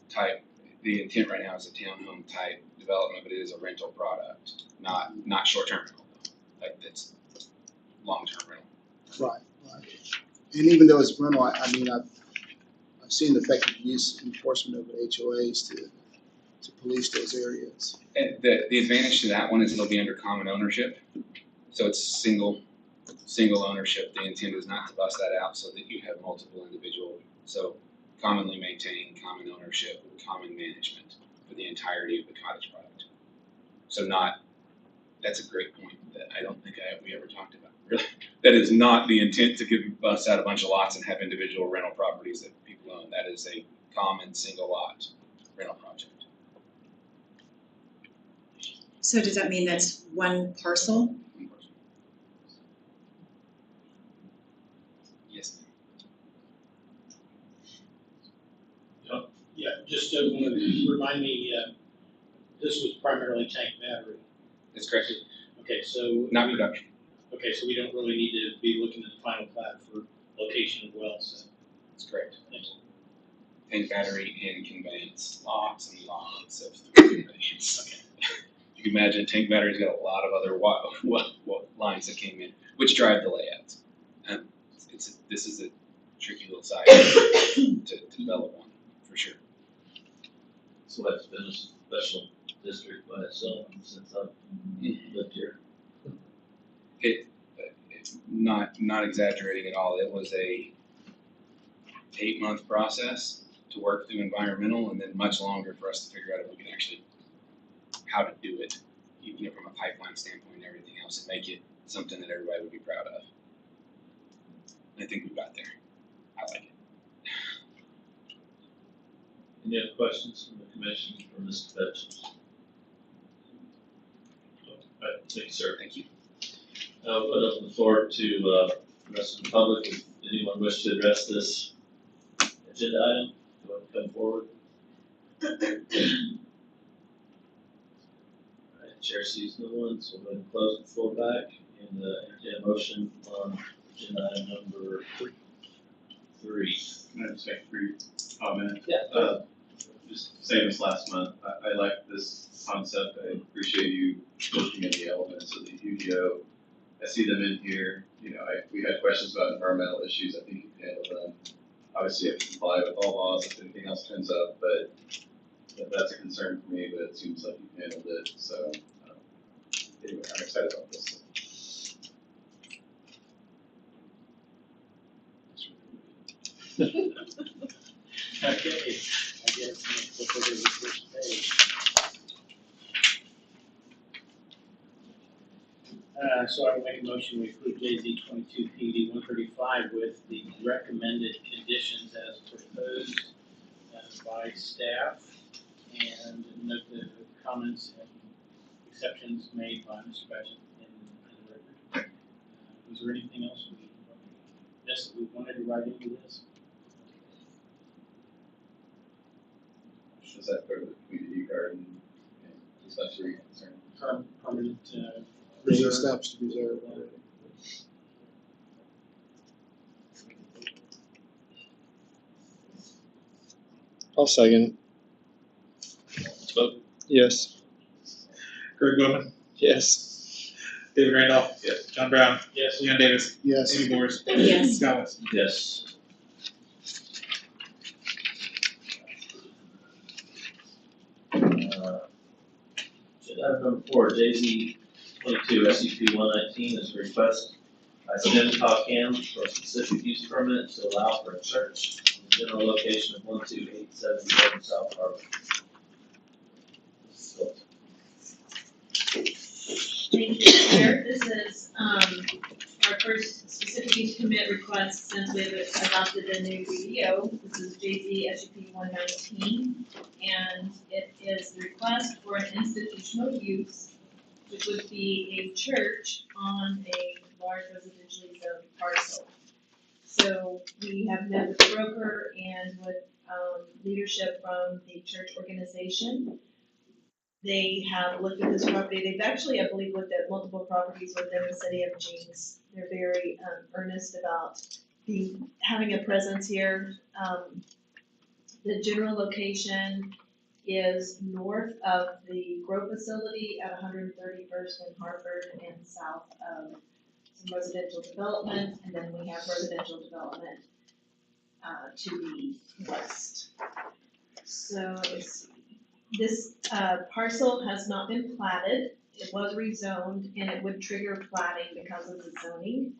type. The intent right now is a townhome type development, but it is a rental product, not short-term rental, like that's long-term rental. Right, right. And even though it's rental, I mean, I've seen the effective use enforcement of HOAs to police those areas. And the advantage to that one is it'll be under common ownership, so it's single ownership. The intent is not to bust that out so that you have multiple individual, so commonly maintained, common ownership, common management for the entirety of the cottage product. So that's a great point that I don't think we ever talked about. Really, that is not the intent to bust out a bunch of lots and have individual rental properties that people own. That is a common single lot rental project. So does that mean that's one parcel? Yes. Yeah, just want to remind me, this was primarily tank battery. That's correct. Okay, so. Not production. Okay, so we don't really need to be looking at the final plat for location of wells, so. That's correct. Thanks. Tank battery and conveyance, lots and lots of conveyance. Okay. You can imagine tank battery's got a lot of other lines that came in, which drive the layouts. This is a tricky little site to develop one, for sure. So that's been a special district by itself since I've lived here. It's not exaggerating at all. It was a 8-month process to work through environmental, and then much longer for us to figure out if we can actually how to do it, even from a pipeline standpoint and everything else, and make it something that everybody would be proud of. I think we got there. I like it. Any other questions from the commission for Mr. Betts? Right, thank you, sir. Thank you. I'll open the floor to the rest of the public. If anyone wish to address this agenda item, go ahead and come forward. All right, chair sees no one, so we'll go ahead and close the floor back and entertain a motion on agenda item number 3. Can I just make a brief comment? Yeah. Just same as last month, I like this concept. I appreciate you looking at the elements of the UDO. I see them in here. We had questions about environmental issues. I think you can handle them. Obviously, you have to comply with all laws if anything else comes up, but that's a concern for me, but it seems like you've handled it. So, anyway, I'm excited about this. Okay, I guess I'm gonna flip over to the first page. So I will make a motion to approve JZ 22 PD 135 with the recommended conditions as proposed by staff, and note the comments and exceptions made by Mr. Betchett in the record. Was there anything else we wanted to write into this? Does that go to the community garden and dispensary concern? Permanent Reserve reserve. established reserve. I'll second. Let's vote. Yes. Greg Bowman, Yes. David Randolph. Yes. John Brown, Yes. Leon Davis, Yes. Amy Bors, Yes. Scott West. Yes. Agenda item number 4, JZ 22 SCP 119 is a request by Stem Cam for a specific use permit to allow for a church in the general location of 12877 South Harbor. So, Thank you, Chair. This is, our first specific use permit request since we've adopted the new UDO. This is JZ SUP 119, and it is the request for an institutional use, which would be a church on a large residentially zoned parcel. So we have met with the broker and with, leadership from the church organization. they have looked at this property. They've actually, I believe, looked at multiple properties within the city of Jenks. They're very earnest about having a presence here. The general location is north of the grow facility at 131st and Harvard and south of some residential development, and then we have residential development to the west. So let's see. This parcel has not been platted. It was rezoned and it would trigger platting because of the zoning.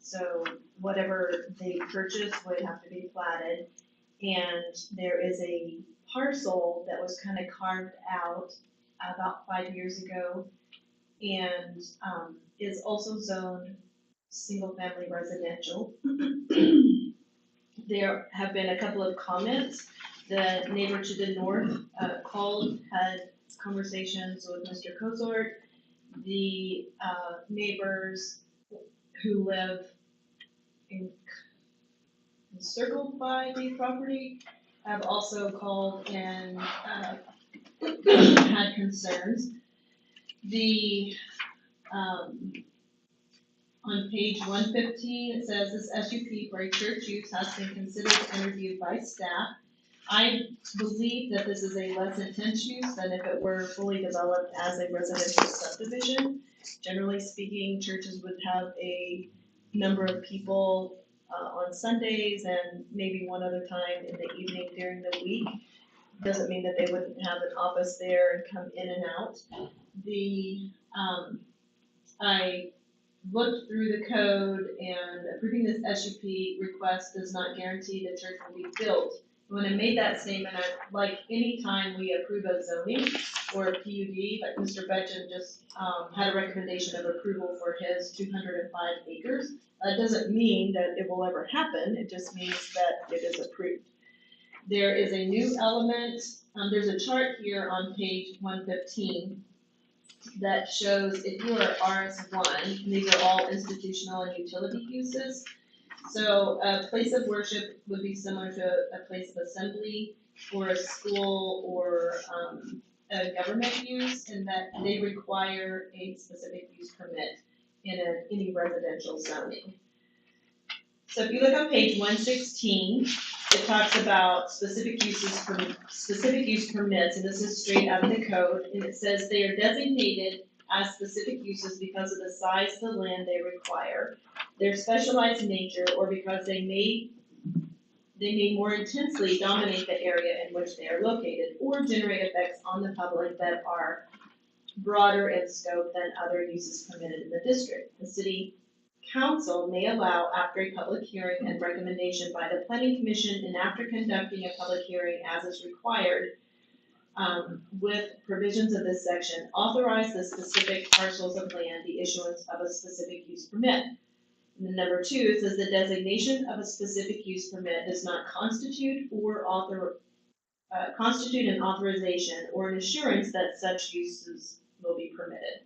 So whatever they purchase would have to be platted. And there is a parcel that was kind of carved out about 5 years ago and is also zoned single-family residential. There have been a couple of comments. The neighbor to the north called, had conversations with Mr. Cozart. The neighbors who live encircled by the property have also called and had concerns. The on page 115, it says this SUP for a church use has been considered and reviewed by staff. I believe that this is a less intense use than if it were fully developed as a residential subdivision. Generally speaking, churches would have a number of people on Sundays and maybe one other time in the evening during the week. Doesn't mean that they wouldn't have an office there and come in and out. I looked through the code and approving this SUP request does not guarantee the church will be built. When I made that statement, like any time we approve a zoning or a PUD, like Mr. Betchen just had a recommendation of approval for his 205 acres. That doesn't mean that it will ever happen, it just means that it is approved. There is a new element, there's a chart here on page 115 that shows if you are RS1, these are all institutional and utility uses. So a place of worship would be similar to a place of assembly or a school or a government use, in that they require a specific use permit in any residential zoning. So if you look on page 116, it talks about specific use permits, and this is straight out of the code, and it says they are designated as specific uses because of the size of the land they require, their specialized nature, or because they may more intensely dominate the area in which they are located, or generate effects on the public that are broader in scope than other uses permitted in the district. The city council may allow, after a public hearing and recommendation by the planning commission, and after conducting a public hearing as is required, with provisions of this section, authorize the specific parcels of land the issuance of a specific use permit. And then number 2 says the designation of a specific use permit does not constitute an authorization or an assurance that such uses will be permitted.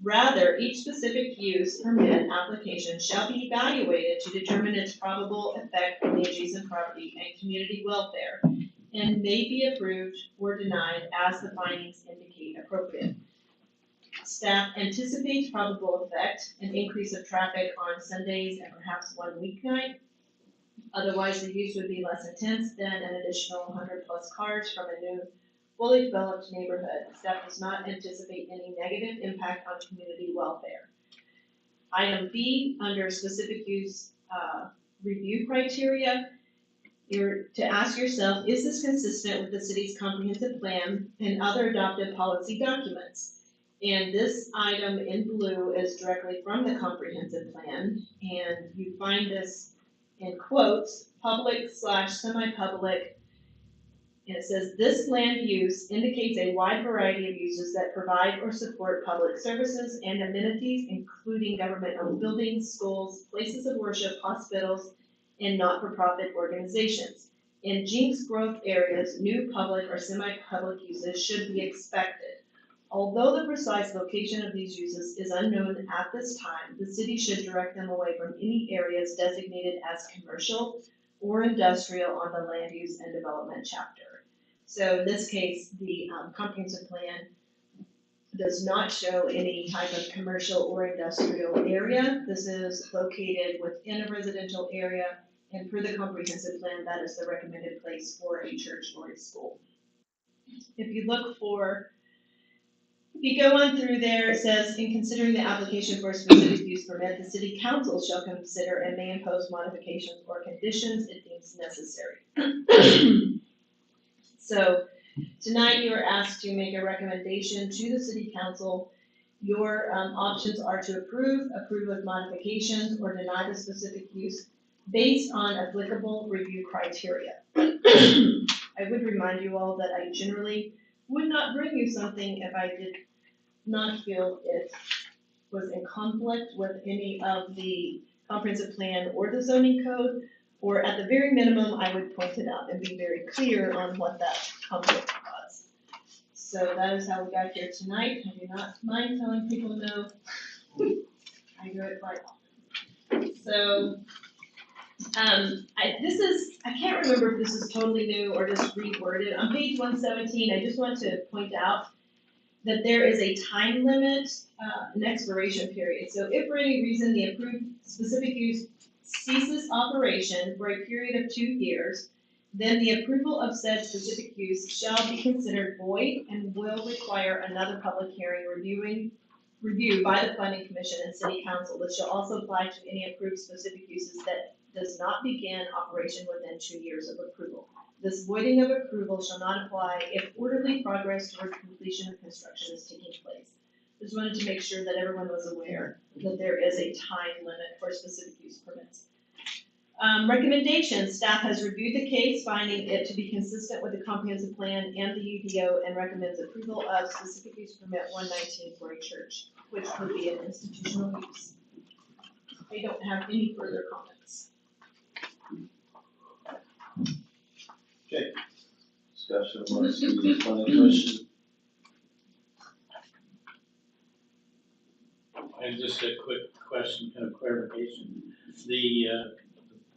Rather, each specific use permit application shall be evaluated to determine its probable effect on the adjacent property and community welfare, and may be approved or denied as the findings indicate appropriate. Staff anticipates probable effect, an increase of traffic on Sundays and perhaps one weeknight. Otherwise, the use would be less intense than an additional 100 plus cars from a new fully developed neighborhood. Staff does not anticipate any negative impact on community welfare. Item B, under specific use review criteria, you're to ask yourself, is this consistent with the city's comprehensive plan and other adopted policy documents? And this item in blue is directly from the comprehensive plan, and you find this in quotes, public/semi-public. And it says, this land use indicates a wide variety of uses that provide or support public services and amenities, including government-owned buildings, schools, places of worship, hospitals, and not-for-profit organizations. In Jenks growth areas, new public or semi-public uses should be expected. Although the precise location of these uses is unknown at this time, the city should direct them away from any areas designated as commercial or industrial on the land use and development chapter. So in this case, the comprehensive plan does not show any type of commercial or industrial area. This is located within a residential area, and per the comprehensive plan, that is the recommended place for a church or a school. If you go on through there, it says, in considering the application for a specific use permit, the city council shall consider and may impose modifications or conditions it deems necessary. So, tonight you are asked to make a recommendation to the city council. Your options are to approve with modifications, or deny the specific use based on applicable review criteria. I would remind you all that I generally would not bring you something if I did not feel it was in conflict with any of the comprehensive plan or the zoning code, or at the very minimum, I would point it out and be very clear on what that conflict was. So that is how we got here tonight. I do not mind telling people no. I do it quite often. So, I can't remember if this is totally new or just reworded. On page 117, I just want to point out that there is a time limit, an expiration period. So if for any reason the approved specific use ceases operation for a period of 2 years, then the approval of said specific use shall be considered void and will require another public hearing review by the planning commission and city council. This shall also apply to any approved specific uses that does not begin operation within 2 years of approval. This voiding of approval shall not apply if orderly progress toward completion of construction is taking place. Just wanted to make sure that everyone was aware that there is a time limit for specific use permits. Recommendations, staff has reviewed the case, finding it to be consistent with the comprehensive plan and the UDO, and recommends approval of specific use permit 119 for a church, which would be an institutional use. I don't have any further comments. Okay. Discussion amongst the planning commission. And just a quick question, kind of clarification. The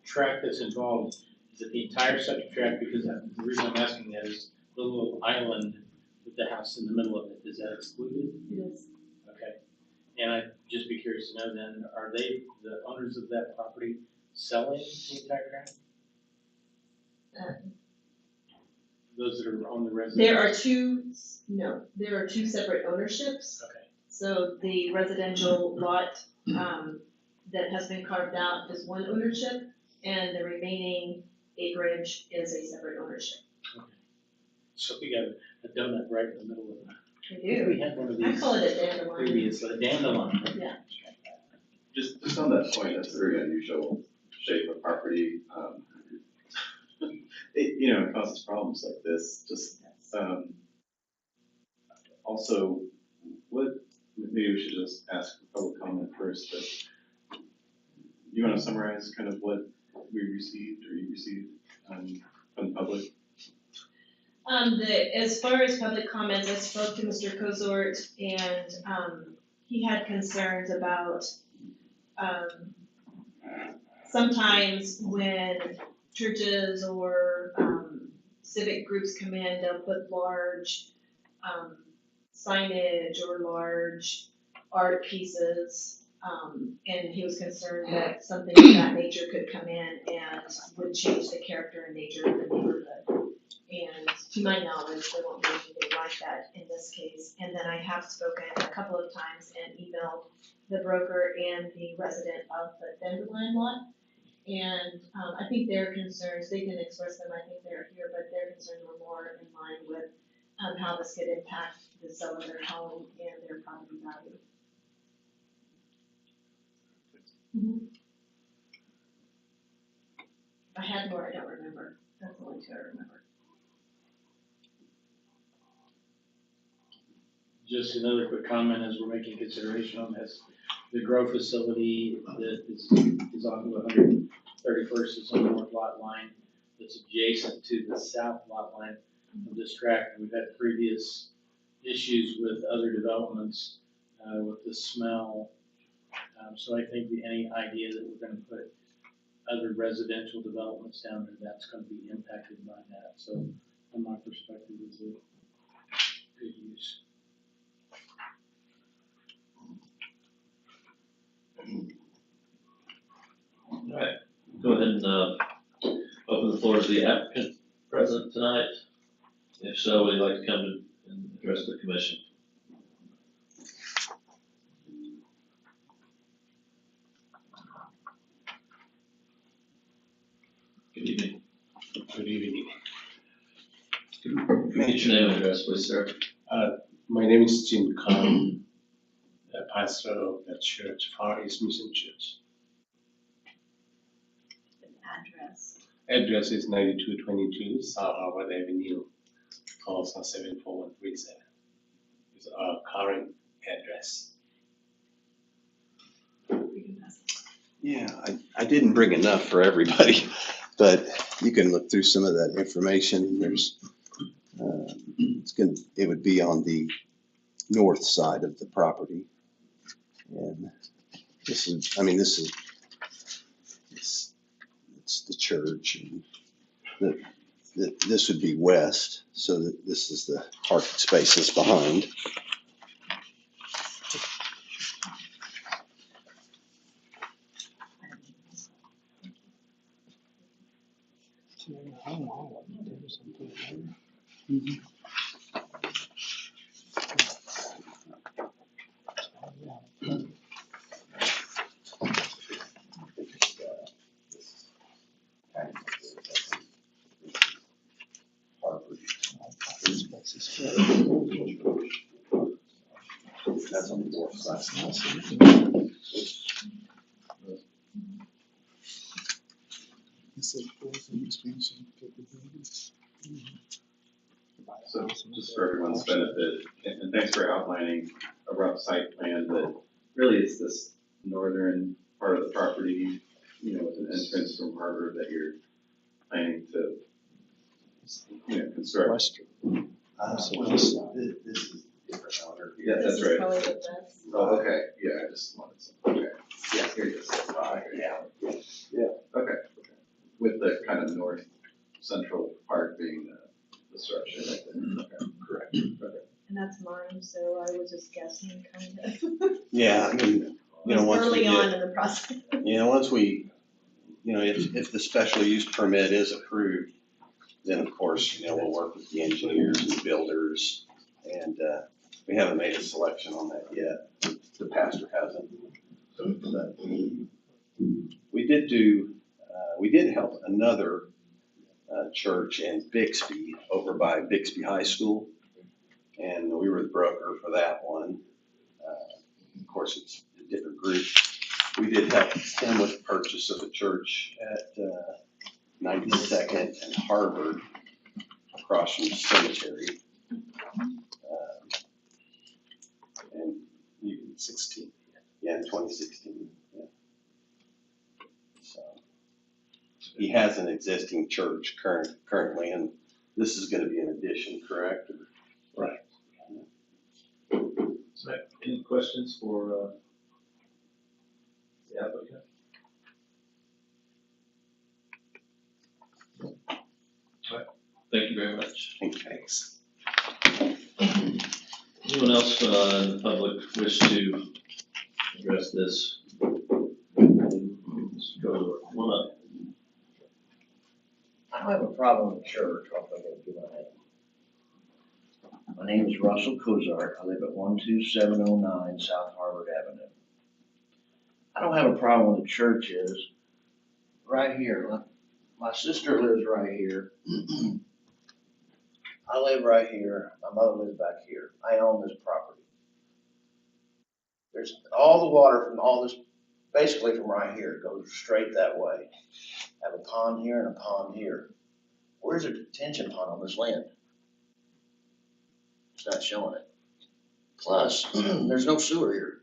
track that's involved, is it the entire septic tract? Because the reason I'm asking that is the little island with the house in the middle of it, is that excluded? It is. Okay. And I'd just be curious to know then, are they, the owners of that property, selling the entire tract? Those that are on the residence? There are two separate ownerships. Okay. So the residential lot, that has been carved out is one ownership, and the remaining acreage is a separate ownership. Okay. So we got a donut right in the middle of that. We do. We had one of I these call it a dandelion. previously, a dandelion. Yeah. Just on that point, that's a very unusual shape of property. It causes problems like this, also, maybe we should just ask for public comment first, but you want to summarize kind of what we received or you received from the public? As far as public comments, I spoke to Mr. Cozort, and he had concerns about sometimes when churches or civic groups come in, they'll put large signage or large art pieces, and he was concerned that something of that nature could come in and would change the character and nature of the neighborhood. And to my knowledge, there won't be anything like that in this case. And then I have spoken a couple of times and emailed the broker and the resident of the Dandelion lot. And I think their concerns, they can express them, I think they're here, but their concerns were more in line with how this could impact the sale of their home and their property value. Mm-hmm. I had more, I don't remember. That's the only two I remember. Just another quick comment as we're making consideration on this. The grow facility that is off of 131st is on the north lot line that's adjacent to the south lot line of this tract. We've had previous issues with other developments with the smell. So I think any idea that we're going to put other residential developments down there, that's going to be impacted by that. So from my perspective, it's a good use. All right, go ahead and, open the floor to the applicant present tonight. If so, would you like to come and address the commission? Good evening. Good evening. Get your name and address, please, sir. My name is Jim Khan, the pastor of the church, Far East Mission Church. Address. Address is 9222 South Harvard Avenue, Tulsa 74137. It's our current address. Yeah, I didn't bring enough for everybody, but you can look through some of that information. There's, it would be on the north side of the property. And it's the church, and this would be west, so that this is the parking spaces behind. That's on the north side. So just for everyone's benefit, and thanks for outlining a rough site plan, but really it's this northern part of the property, with an entrance from Harvard that you're planning to, construct. So this is different owner. Yeah, that's This is right. probably the best. Oh, okay, yeah, I just wanted some, okay. Yeah, here it is. Right, yeah. Okay. With the kind of north central part being the structure right there. Okay. Correct. And that's mine, so I was just guessing kind of. Yeah, I mean, once we Early on get, in the process. once we, if the special use permit is approved, then of course, we'll work with the engineers and builders. And, we haven't made a selection on that yet. The pastor hasn't. But we did help another church in Bixby, over by Bixby High School. And we were the broker for that one. Of course, it's a different group. We did help him with purchase of a church at 92nd and Harvard, across from the cemetery. And you can 16. Yeah, in 2016. Yeah. So he has an existing church currently, and this is going to be an addition, correct? Right. Right. Any questions for the applicant? All right. Thank you very much. Thanks. Anyone else in the public wish to address this? Let's go one up. I don't have a problem with church, I'll give my name. My name is Russell Cozart, I live at 12709 South Harvard Avenue. I don't have a problem with the church is, right here, my sister lives right here. I live right here, my mother lives back here, I own this property. There's all the water from all this, basically from right here, goes straight that way. I have a pond here and a pond here. Where's a detention pond on this land? It's not showing it. Plus, there's no sewer here.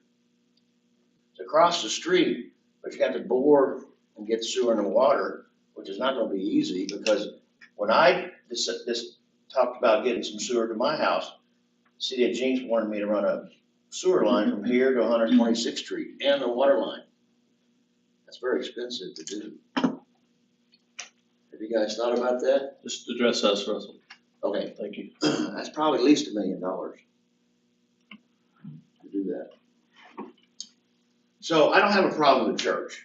It's across the street, but you got to bore and get sewer and water, which is not gonna be easy, because when I this talked about getting some sewer to my house, the city of Jenks wanted me to run a sewer line from here to 126th Street and the water line. That's very expensive to do. Have you guys thought about that? Just address us, Russell. Okay, Thank you. that's probably at least $1 million to do that. So I don't have a problem with church,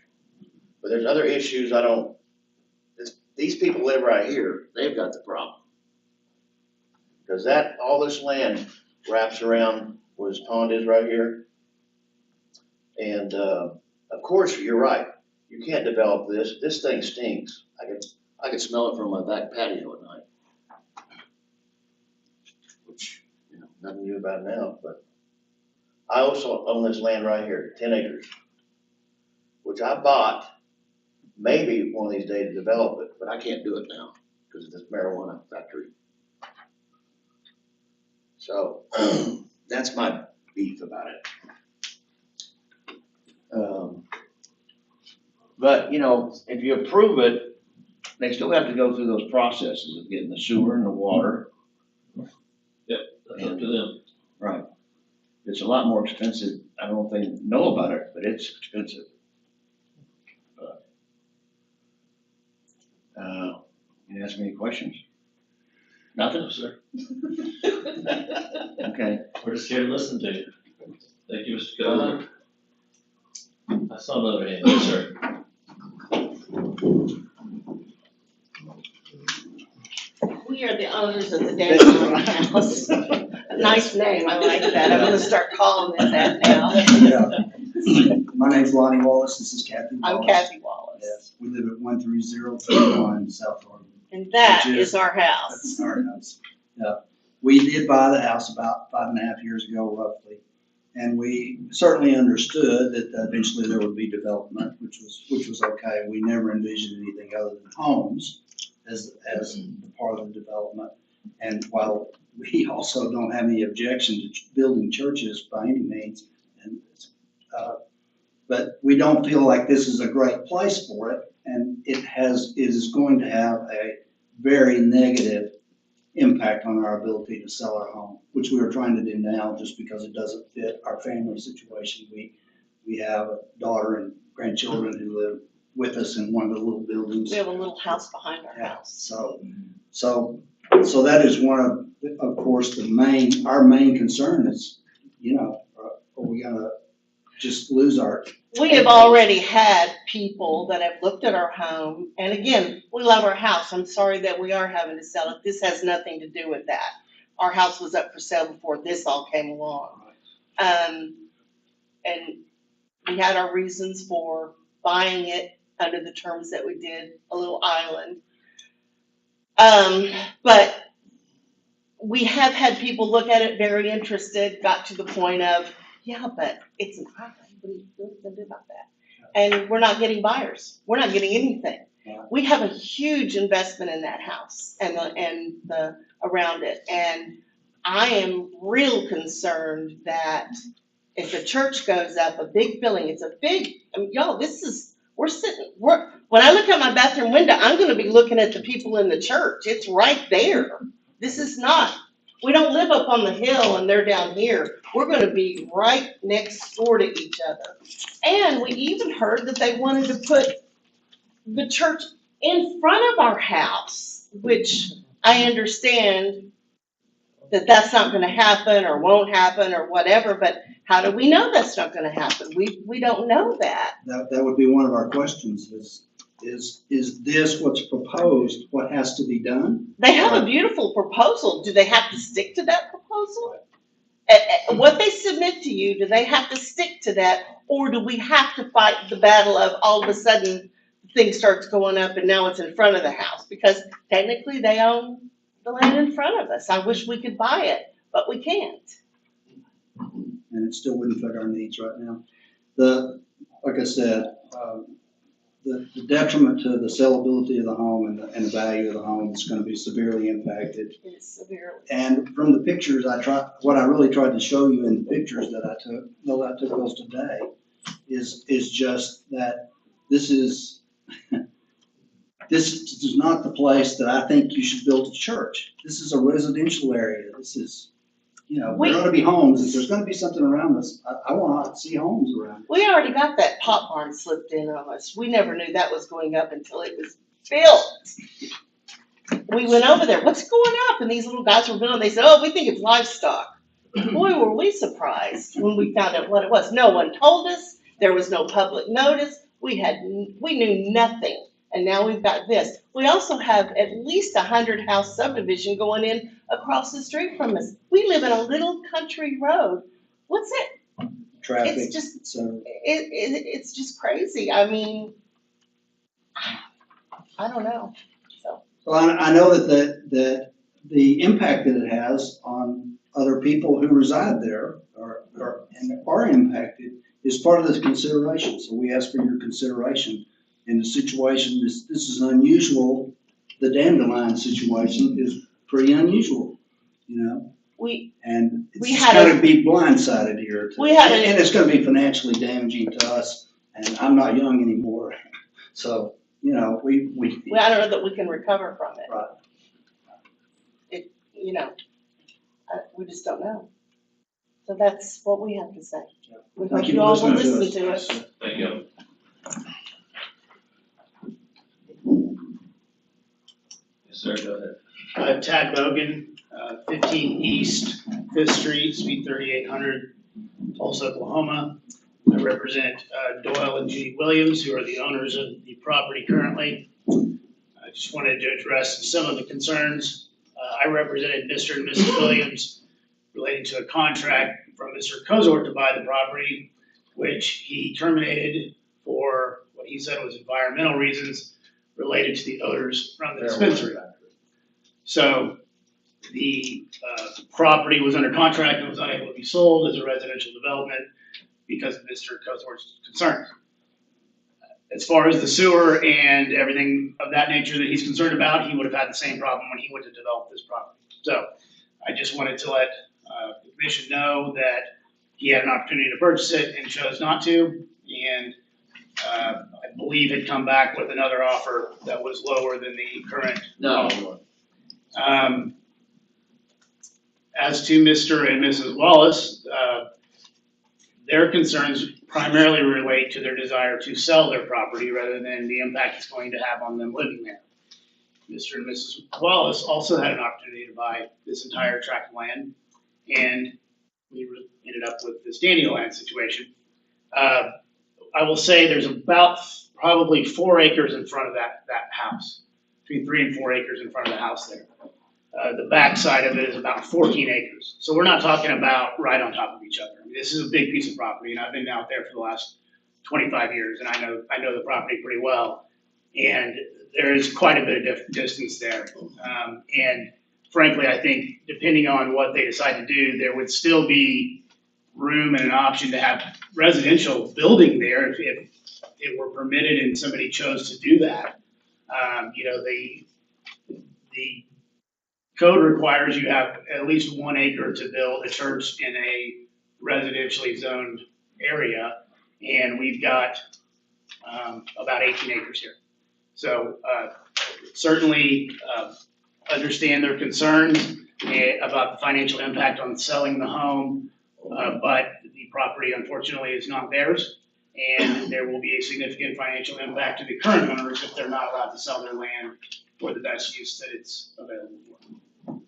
but there's other issues I don't, these people live right here, they've got the problem. Because all this land wraps around where this pond is right here. And, of course, you're right, you can't develop this thing stinks. I can smell it from my back patio at night. Which, nothing new about now, but I also own this land right here, 10 acres, which I bought maybe one of these days to develop it, but I can't do it now because of this marijuana factory. So that's my beef about it. But, if you approve it, they still have to go through those processes of getting the sewer and the water. That's up to them. Right. It's a lot more expensive. I don't know if they know about it, but it's expensive. You ask me any questions? Nothing? No, sir. Okay. We're just here to listen to you. Thank you, Mr. Cole. I saw another hand, yes, sir. We are the owners of the Dandelion House. A nice name, I like that. I'm gonna start calling it that now. Yeah. My name's Lonnie Wallace, this is Kathy Wallace. I'm Kathy Wallace. Yes, we live at 13021 South Florida. And that Which is our house. That's our house. Yeah. We did buy the house about 5.5 years ago roughly. And we certainly understood that eventually there would be development, which was okay. We never envisioned anything other than homes as the part of the development. And while we also don't have any objection to building churches by any means, but we don't feel like this is a great place for it, and it is going to have a very negative impact on our ability to sell our home, which we are trying to do now just because it doesn't fit our family situation. We have a daughter and grandchildren who live with us in one of the little buildings. We have a little house behind our Yeah, house. so that is one of course, our main concern is, are we gonna just lose our? We have already had people that have looked at our home, and again, we love our house. I'm sorry that we are having to sell it. This has nothing to do with that. Our house was up for sale before this all came along. And we had our reasons for buying it under the terms that we did, a little island. But we have had people look at it very interested, got to the point of, yeah, but it's an island. What are you gonna do about that? And we're not getting buyers. We're not getting anything. We have a huge investment in that house and the around it. And I am real concerned that if the church goes up, a big building, it's a big, y'all, when I look out my bathroom window, I'm gonna be looking at the people in the church. It's right there. This is not, we don't live up on the hill and they're down here. We're gonna be right next door to each other. And we even heard that they wanted to put the church in front of our house, which I understand that that's not gonna happen or won't happen or whatever, but how do we know that's not gonna happen? We don't know that. That would be one of our questions is this what's proposed, what has to be done? They have a beautiful proposal. Do they have to stick to that proposal? What they submit to you, do they have to stick to that? Or do we have to fight the battle of all of a sudden things starts going up and now it's in front of the house? Because technically they own the land in front of us. I wish we could buy it, but we can't. And it still wouldn't fit our needs right now. Like I said, the detriment to the sellability of the home and the value of the home is going to be severely impacted. It's severely. And from the pictures what I really tried to show you in the pictures that I took those today, is just that this is not the place that I think you should build a church. This is a residential area. This is, there ought to be homes. If there's going to be something around us, I want to see homes around it. We already got that pot barn slipped in on us. We never knew that was going up until it was built. We went over there, what's going up? And these little guys were building, they said, oh, we think it's livestock. Boy, were we surprised when we found out what it was. No one told us, There was no public notice. We knew nothing. And now we've got this. We also have at least 100 house subdivision going in across the street from us. We live in a little country road. What's it? Traffic, It's just, so. it's just crazy. I mean, I don't know, so. Well, I know that the impact that it has on other people who reside there and are impacted is part of this consideration. So we ask for your consideration in the situation. This is unusual. The dandelion situation is pretty unusual, you know? And we it's had gonna be blindsided here. We had And it's gonna be financially damaging to us, and I'm not young anymore. So, you know, we. I don't know that we can recover from it. Right. You know, we just don't know. So that's what we have to say. We Thank hope you you for all will listening listen to to us. us. Thank you. Yes, sir, go ahead. Tad Bogan, 15 East 5th Street, Suite 3800, Tulsa, Oklahoma. I represent Doyle and Judy Williams, who are the owners of the property currently. I just wanted to address some of the concerns. I represented Mr. and Mrs. Williams relating to a contract from Mr. Kozort to buy the property, which he terminated for what he said was environmental reasons related to the odors from the dispensary. So the property was under contract and was unable to be sold as a residential development because of Mr. Kozort's concerns. As far as the sewer and everything of that nature that he's concerned about, he would have had the same problem when he went to develop this property. So I just wanted to let the commission know that he had an opportunity to purchase it and chose not to. And I believe had come back with another offer that was lower than the current offer. As to Mr. and Mrs. Wallace, their concerns primarily relate to their desire to sell their property rather than the impact it's going to have on them living there. Mr. and Mrs. Wallace also had an opportunity to buy this entire tract of land, and we ended up with this dandelion situation. I will say there's about probably 4 acres in front of that house, between 3 and 4 acres in front of the house there. The back side of it is about 14 acres. So we're not talking about right on top of each other. I mean, this is a big piece of property, and I've been out there for the last 25 years, and I know the property pretty well. And there is quite a bit of distance there. And frankly, I think depending on what they decide to do, there would still be room and an option to have residential building there if it were permitted and somebody chose to do that. The code requires you have at least 1 acre to build a church in a residentially zoned area, and we've got about 18 acres here. So certainly understand their concerns about the financial impact on selling the home, but the property unfortunately is not theirs, and there will be a significant financial impact to the current owners if they're not allowed to sell their land for the best use that it's available for.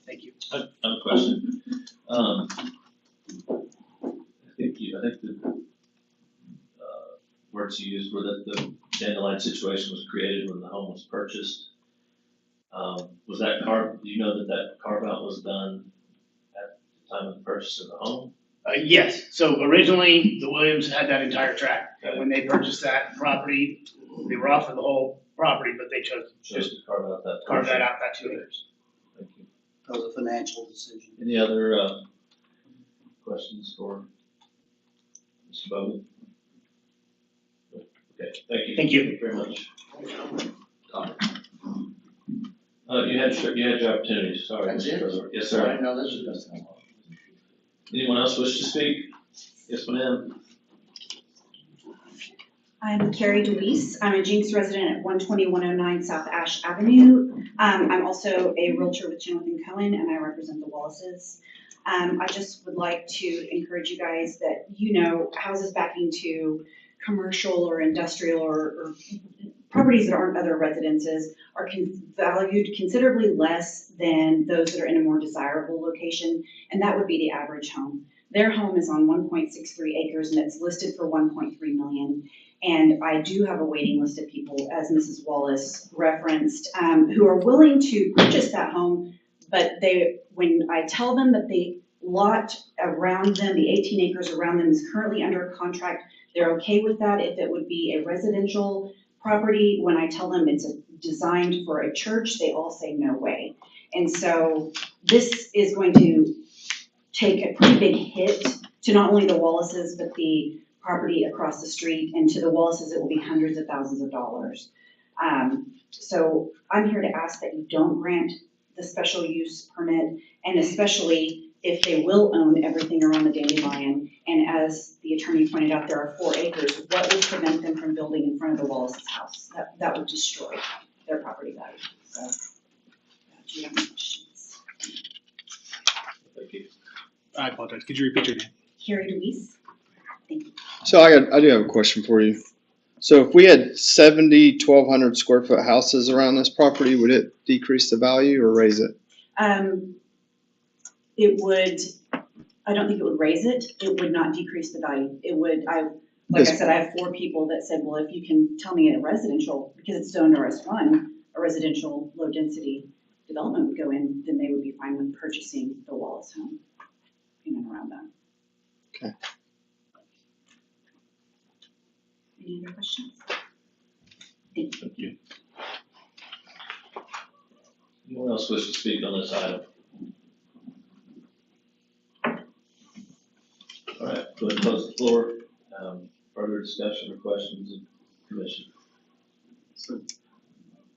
Thank you. I have a question. I think the words you used were that the dandelion situation was created when the home was purchased. Was that do you know that carve out was done at the time of the purchase of the home? Yes. So originally, the Williams had that entire tract. When they purchased that property, they were offered the whole property, but they chose Just to carve out that. that 2 acres. Thank you. That was a financial decision. Any other questions for Mr. Bowman? Okay, thank you. Thank you very much. You had your opportunity. Sorry. That's it? Yes, sir. I didn't know this was. Anyone else wish to speak? Yes, ma'am. I'm Carrie DeWeese. I'm a Jenks resident at 12109 South Ash Avenue. I'm also a realtor with Jonathan Cohen, and I represent the Wallaces. I just would like to encourage you guys that, houses backing to commercial or industrial or properties that aren't other residences are valued considerably less than those that are in a more desirable location, and that would be the average home. Their home is on 1.63 acres and it's listed for 1.3 million. And I do have a waiting list of people, as Mrs. Wallace referenced, who are willing to purchase that home. But when I tell them that the lot around them, the 18 acres around them is currently under contract, they're okay with that if it would be a residential property. When I tell them it's designed for a church, they all say no way. And so this is going to take a pretty big hit to not only the Wallaces, but the property across the street, and to the Wallaces, it will be hundreds of thousands of dollars. So I'm here to ask that you don't grant the special use permit, and especially if they will own everything around the dandelion. And as the attorney pointed out, there are 4 acres. What would prevent them from building in front of the Wallace's house? That would destroy their property value. So, do you have any questions? Thank you. I apologize. Could you repeat your name? Carrie DeWeese. Thank you. So I do have a question for you. So if we had 70 1,200 square foot houses around this property, would it decrease the value or raise it? It would, I don't think it would raise it. It would not decrease the value. It would, like I said, I have 4 people that said, well, if you can tell me a residential, because it's zoned RS1, a residential low density development would go in, then they would be fine with purchasing the Wallace home in and around that. Okay. Any other questions? Thank you. Anyone else wish to speak on this item? All right, go ahead and close the floor. Further discussion or questions of commission? So,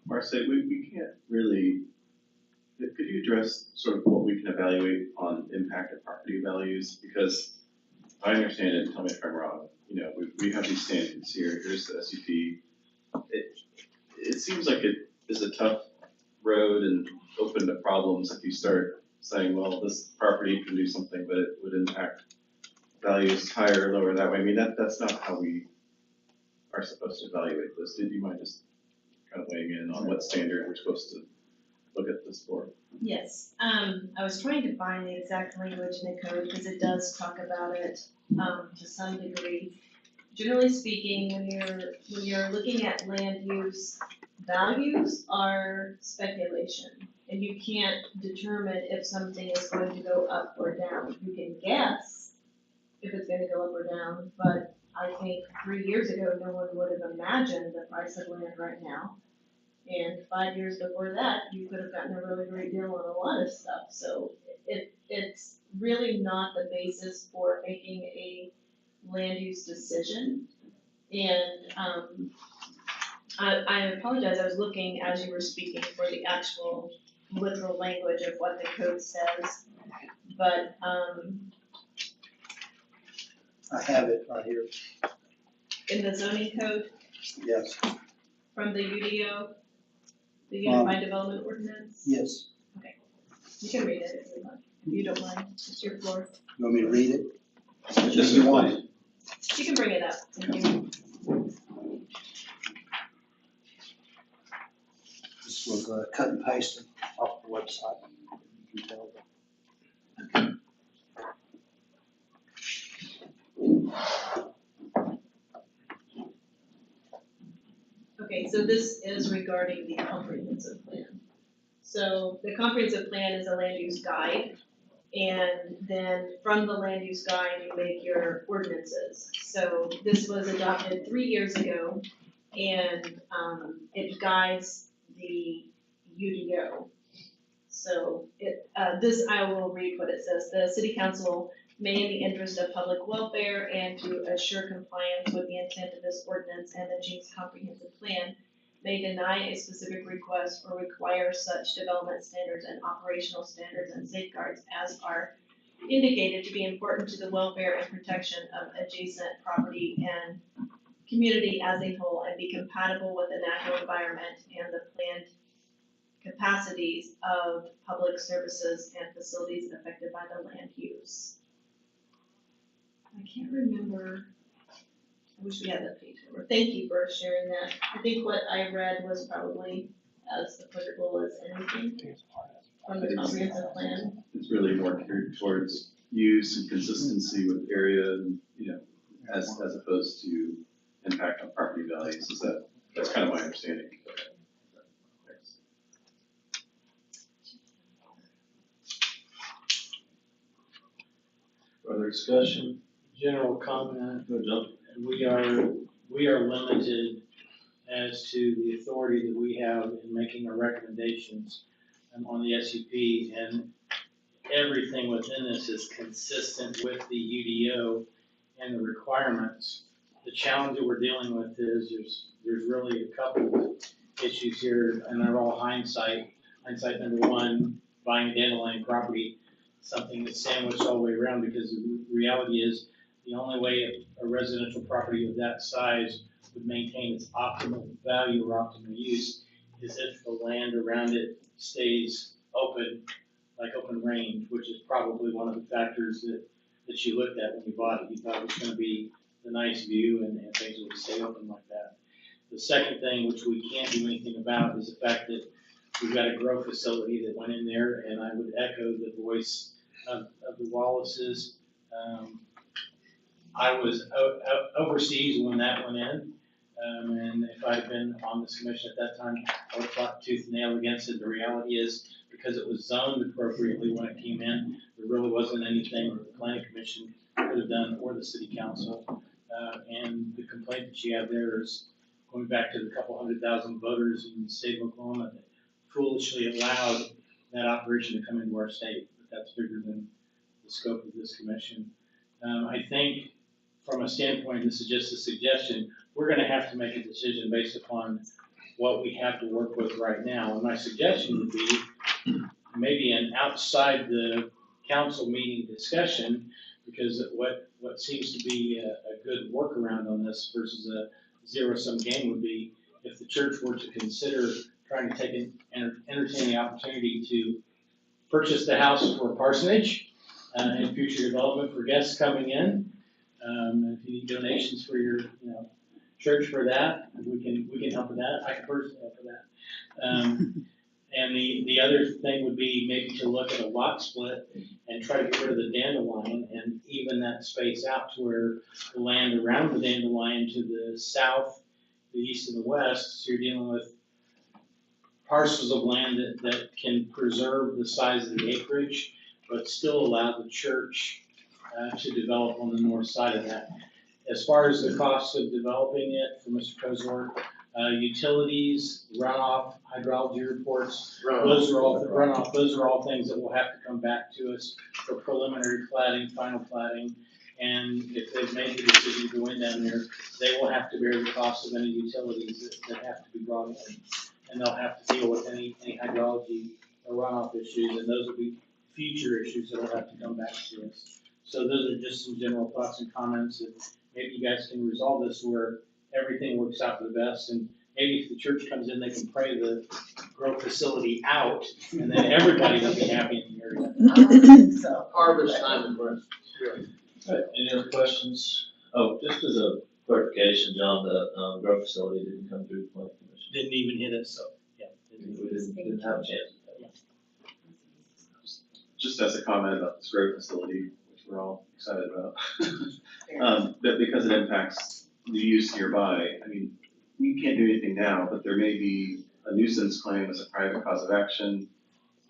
Marcy, we can't really, could you address sort of what we can evaluate on impact of property values? Because I understand it, tell me if I'm wrong, we have these standards here, here's the SUP. It seems like it is a tough road and open to problems if you start saying, well, this property can do something, but it would impact values higher or lower that way. I mean, that's not how we are supposed to evaluate this. Did you mind just kind of weighing in on what standard we're supposed to look at this for? Yes, I was trying to find the exact language in the code because it does talk about it to some degree. Generally speaking, when you're looking at land use, values are speculation, and you can't determine if something is going to go up or down. You can guess if it's gonna go up or down, but I think 3 years ago, no one would have imagined the price of land right now. And 5 years before that, you could have gotten a really great deal on a lot of stuff. So it's really not the basis for making a land use decision. And I apologize, I was looking as you were speaking for the actual literal language of what the code says. But I have it right here. in the zoning code Yes, from the UDO, the Unified Development Ordinance, yes. you can read it if you like, if you don't mind, it's your floor. You want me to read it? Yes, You want it? You can bring it up, if you. This was cut and pasted off the website. You can tell. Okay, so this is regarding the comprehensive plan. So the comprehensive plan is a land use guide, and then from the land use guide, you make your ordinances. So this was adopted 3 years ago, and it guides the UDO. So this, I will read what it says. The city council may, in the interest of public welfare and to assure compliance with the intent of this ordinance and the Jenks comprehensive plan, may deny a specific request or require such development standards and operational standards and safeguards as are indicated to be important to the welfare and protection of adjacent property and community as a whole, and be compatible with the natural environment and the planned capacities of public services and facilities affected by the land use. I can't remember, I wish we had that page number. Thank you for sharing that. I think what I read was probably as applicable as anything from the comprehensive plan. It's really more geared towards use and consistency with area, and, as opposed to impact on property values. That's kind of my understanding. Thanks. Further discussion? General comment, Go, John. we are limited as to the authority that we have in making our recommendations on the SUP, and everything within this is consistent with the UDO and the requirements. The challenge that we're dealing with is there's really a couple issues here, and they're all hindsight. Hindsight number one, buying a dandelion property, something that's sandwiched all the way around, because the reality is the only way a residential property of that size would maintain its optimal value or optimal use is if the land around it stays open, like open range, which is probably one of the factors that you looked at when you bought it. You thought it was gonna be the nice view and things would stay open like that. The second thing, which we can't do anything about, is the fact that we've got a grow facility that went in there, and I would echo the voice of the Wallaces. I was overseas when that went in, and if I'd been on this commission at that time, I would have fought tooth and nail against it. The reality is, because it was zoned appropriately when it came in, there really wasn't anything that the planning commission could have done, or the city council. And the complaint that you have there is going back to the couple 100,000 voters in the state of Oklahoma that foolishly allowed that operation to come into our state. But that's bigger than the scope of this commission. I think from a standpoint, this is just a suggestion, we're gonna have to make a decision based upon what we have to work with right now. And my suggestion would be maybe an outside the council meeting discussion, because what seems to be a good workaround on this versus a zero-sum game would be if the church were to consider trying to entertain the opportunity to purchase the house for a parsonage in future development for guests coming in. If you need donations for your, church for that, we can help with that. I can personally help with that. And the other thing would be maybe to look at a lot split and try to get rid of the dandelion and even that space out to where the land around the dandelion to the south, the east, and the west, so you're dealing with parcels of land that can preserve the size of the acreage, but still allow the church to develop on the north side of that. As far as the cost of developing it for Mr. Kozor, utilities, runoff, hydrology reports, those are all things that will have to come back to us for preliminary platting, final platting. And if they've made the decision to go in down there, they will have to bear the cost of any utilities that have to be brought in. And they'll have to deal with any hydrology or runoff issues, and those will be future issues that will have to come back to us. So those are just some general thoughts and comments that maybe you guys can resolve this where everything works out for the best. And maybe if the church comes in, they can pray the grow facility out, and then everybody will be happy in the area. So harvest time is when Right, any other questions? Oh, just as a clarification, John, the grow facility didn't come through the planning commission. Didn't even hit us, so, yeah. We didn't have a chance. Just as a comment about this grow facility, which we're all excited about, that because it impacts the use nearby, I mean, we can't do anything now, but there may be a nuisance claim as a private cause of action.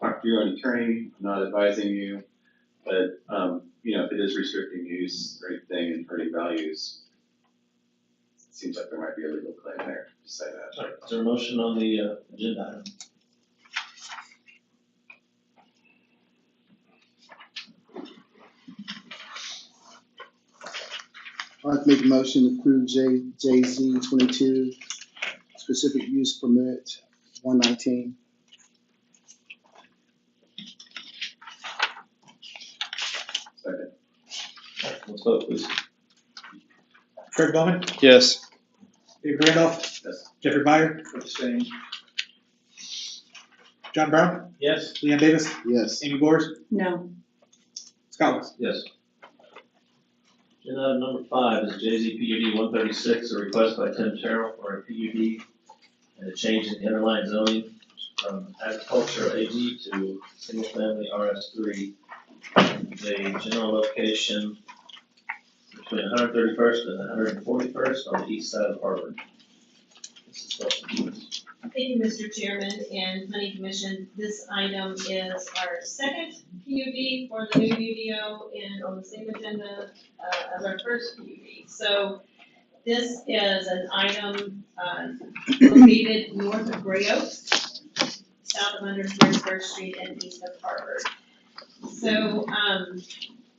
Talk to your own attorney, I'm not advising you, but, if it is restricting use or anything and hurting values, it seems like there might be a legal claim there, to say that. All right, is there a motion on the agenda item? I'd like to make a motion to approve JZ 22, specific use permit 119. Second. All right, let's vote, please. Craig Bowman, Yes. David Randolph, Yes. Jeffrey Meyer, Abstain. John Brown, Yes, Leanne Davis, Yes. Amy Gores, No. Scott West. Yes. Agenda item number 5 is JZ PUD 136, a request by Tim Terrell for a PUD and a change in the underlying zoning from agriculture AG to single family RS3. a general location between 131st and 141st on the east side of Harvard. Mrs. Wilson. Thank you, Mr. Chairman and Planning Commission. This item is our second PUD for the new UDO and on the same agenda as our first PUD. So this is an item located north of Gray Oaks, south of 131st Street and east of Harvard. So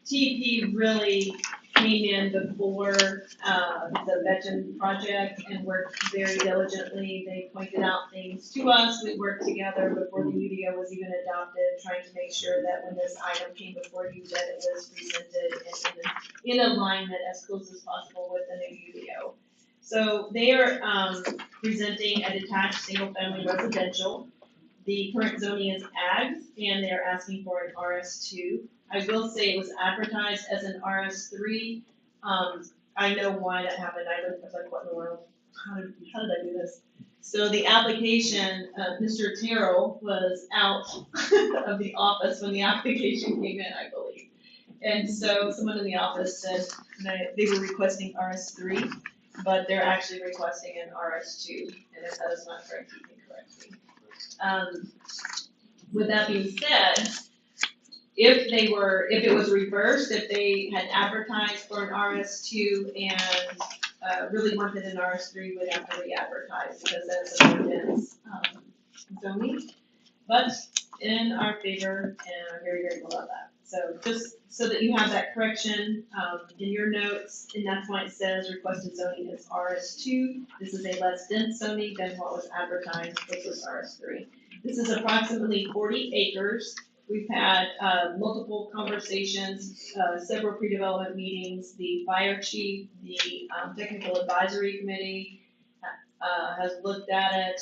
TEP really came in before the Betchen project and worked very diligently. They pointed out things to us. We worked together before the UDO was even adopted, trying to make sure that when this item came before you, that it was presented in alignment as close as possible with the new UDO. So they are presenting a detached single-family residential. The current zoning is ag, and they're asking for an RS2. I will say it was advertised as an RS3. I know why that happened. I was like, what in the world? How did I do this? So the application, Mr. Terrell was out of the office when the application came in, I believe. And so someone in the office said that they were requesting RS3, but they're actually requesting an RS2. And if that is not correct, you can correct me. With that being said, if it was reversed, if they had advertised for an RS2 and really wanted an RS3, we'd have to re-advertise because that's a more dense zoning. But in our favor, and I'm very grateful about that. So just so that you have that correction in your notes, and that's why it says requested zoning is RS2. This is a less dense zoning than what was advertised, which was RS3. This is approximately 40 acres. We've had multiple conversations, several pre-development meetings. The fire chief, the technical advisory committee has looked at it.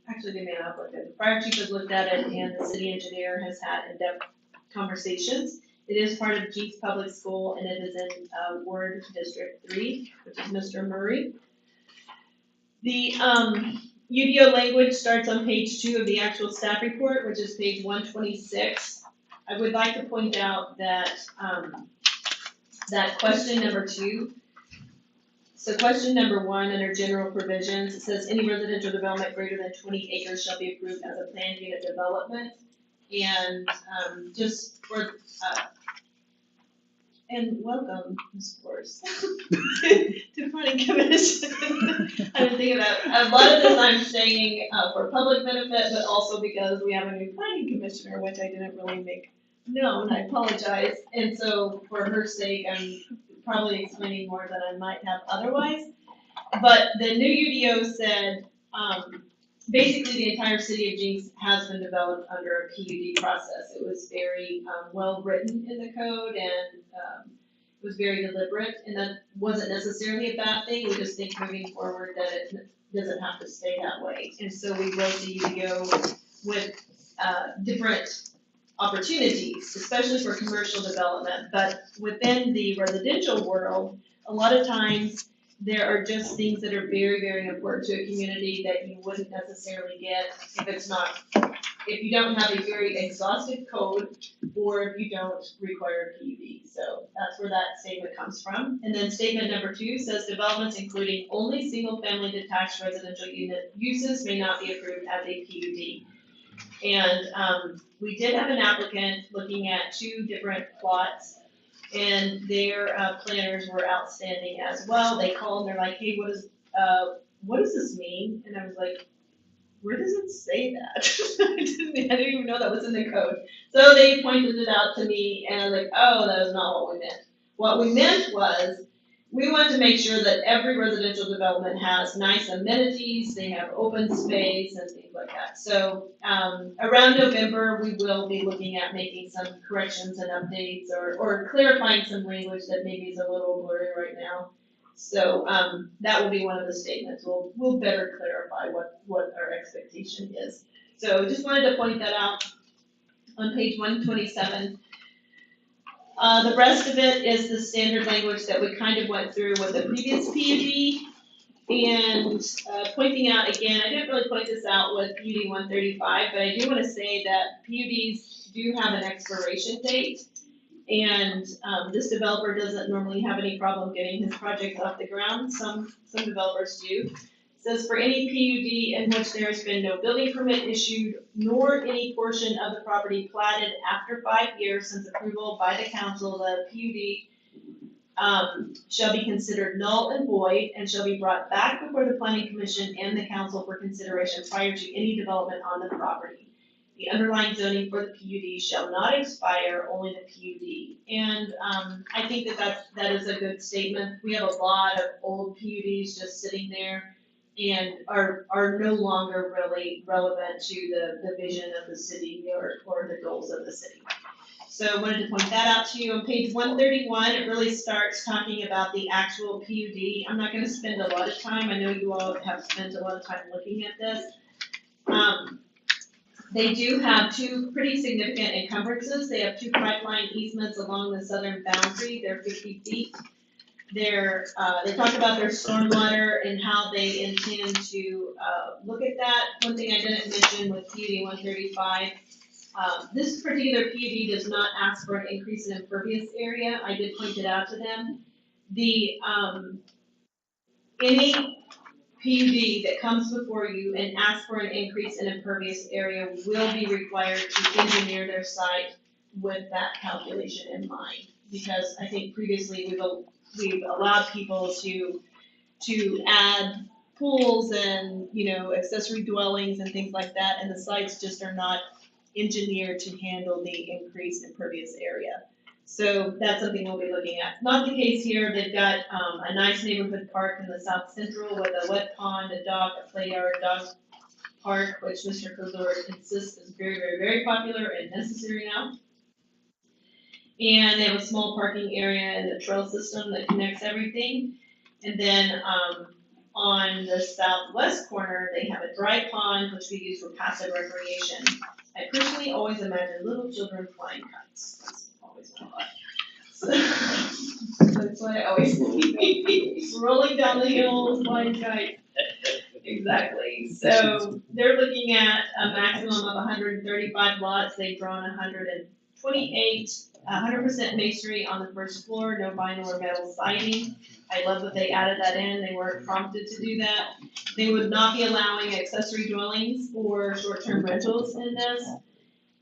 Actually, they may not have looked at it. The fire chief has looked at it, and the city engineer has had in-depth conversations. It is part of Jenks Public School, and it is in Ward District 3, which is Mr. Murray. The UDO language starts on page 2 of the actual staff report, which is page 126. I would like to point out that that question number 2. So question number 1 under general provisions, it says any residential development greater than 20 acres shall be approved as a planned unit development. And just for and welcome, Ms. Forrest, to Planning Commission. I didn't think of that. A lot of this I'm saying for public benefit, but also because we have a new planning commissioner, which I didn't really make known. I apologize. And so for her sake, I'm probably explaining more than I might have otherwise. But the new UDO said, basically the entire city of Jenks has been developed under a PUD process. It was very well written in the code and it was very deliberate, and that wasn't necessarily a bad thing. We just think moving forward that it doesn't have to stay that way. And so we wrote the UDO with different opportunities, especially for commercial development. But within the residential world, a lot of times there are just things that are very, very important to a community that you wouldn't necessarily get if you don't have a very exhaustive code or if you don't require a PUD. So that's where that statement comes from. And then statement number 2 says developments including only single-family detached residential unit uses may not be approved as a PUD. And we did have an applicant looking at 2 different plots, and their planners were outstanding as well. They called and they're like, hey, what does this mean? And I was like, where does it say that? I didn't even know that was in the code. So they pointed it out to me, and I was like, oh, that is not what we meant. What we meant was, we want to make sure that every residential development has nice amenities, they have open space and things like that. So around November, we will be looking at making some corrections and updates or clarifying some language that maybe is a little blurry right now. So that will be one of the statements. We'll better clarify what our expectation is. So just wanted to point that out on page 127. The rest of it is the standard language that we kind of went through with the previous PUD. And pointing out again, I didn't really point this out with PUD 135, but I do want to say that PUDs do have an expiration date. And, this developer doesn't normally have any problem getting his project off the ground, some developers do. It says for any PUD in which there has been no building permit issued, nor any portion of the property platted after 5 years since approval by the council, the PUD shall be considered null and void and shall be brought back before the planning commission and the council for consideration prior to any development on the property. The underlying zoning for the PUD shall not expire, only the PUD. And, I think that is a good statement. We have a lot of old PUDs just sitting there and are no longer really relevant to the vision of the city or the goals of the city. So I wanted to point that out to you. On page 131, it really starts talking about the actual PUD. I'm not gonna spend a lot of time. I know you all have spent a lot of time looking at this. They do have two pretty significant encumbrances. They have 2 pipeline easements along the southern boundary. They're 50 feet. They talk about their stormwater and how they intend to, look at that. One thing I didn't mention with PUD 135, this particular PUD does not ask for an increase in impervious area. I did point it out to them. Any PUD that comes before you and asks for an increase in impervious area will be required to engineer their site with that calculation in mind. Because I think previously we've allowed people to add pools and, accessory dwellings and things like that, and the sites just are not engineered to handle the increased impervious area. So that's something we'll be looking at. Not the case here. They've got, a nice neighborhood park in the south central with a wet pond, a dock, a play yard, dog park, which Mr. Kozor insists is very, very, very popular and necessary now. And they have a small parking area and a trail system that connects everything. And then, on the southwest corner, they have a dry pond, which we use for passive recreation. I personally always imagine little children flying kites. That's always my thought. So, that's what I always see. Rolling down the hills, flying kites. Exactly. So they're looking at a maximum of 135 lots. They've drawn 128, 100% masonry on the first floor, no vinyl or metal siding. I love that they added that in. They weren't prompted to do that. They would not be allowing accessory dwellings or short-term rentals in this.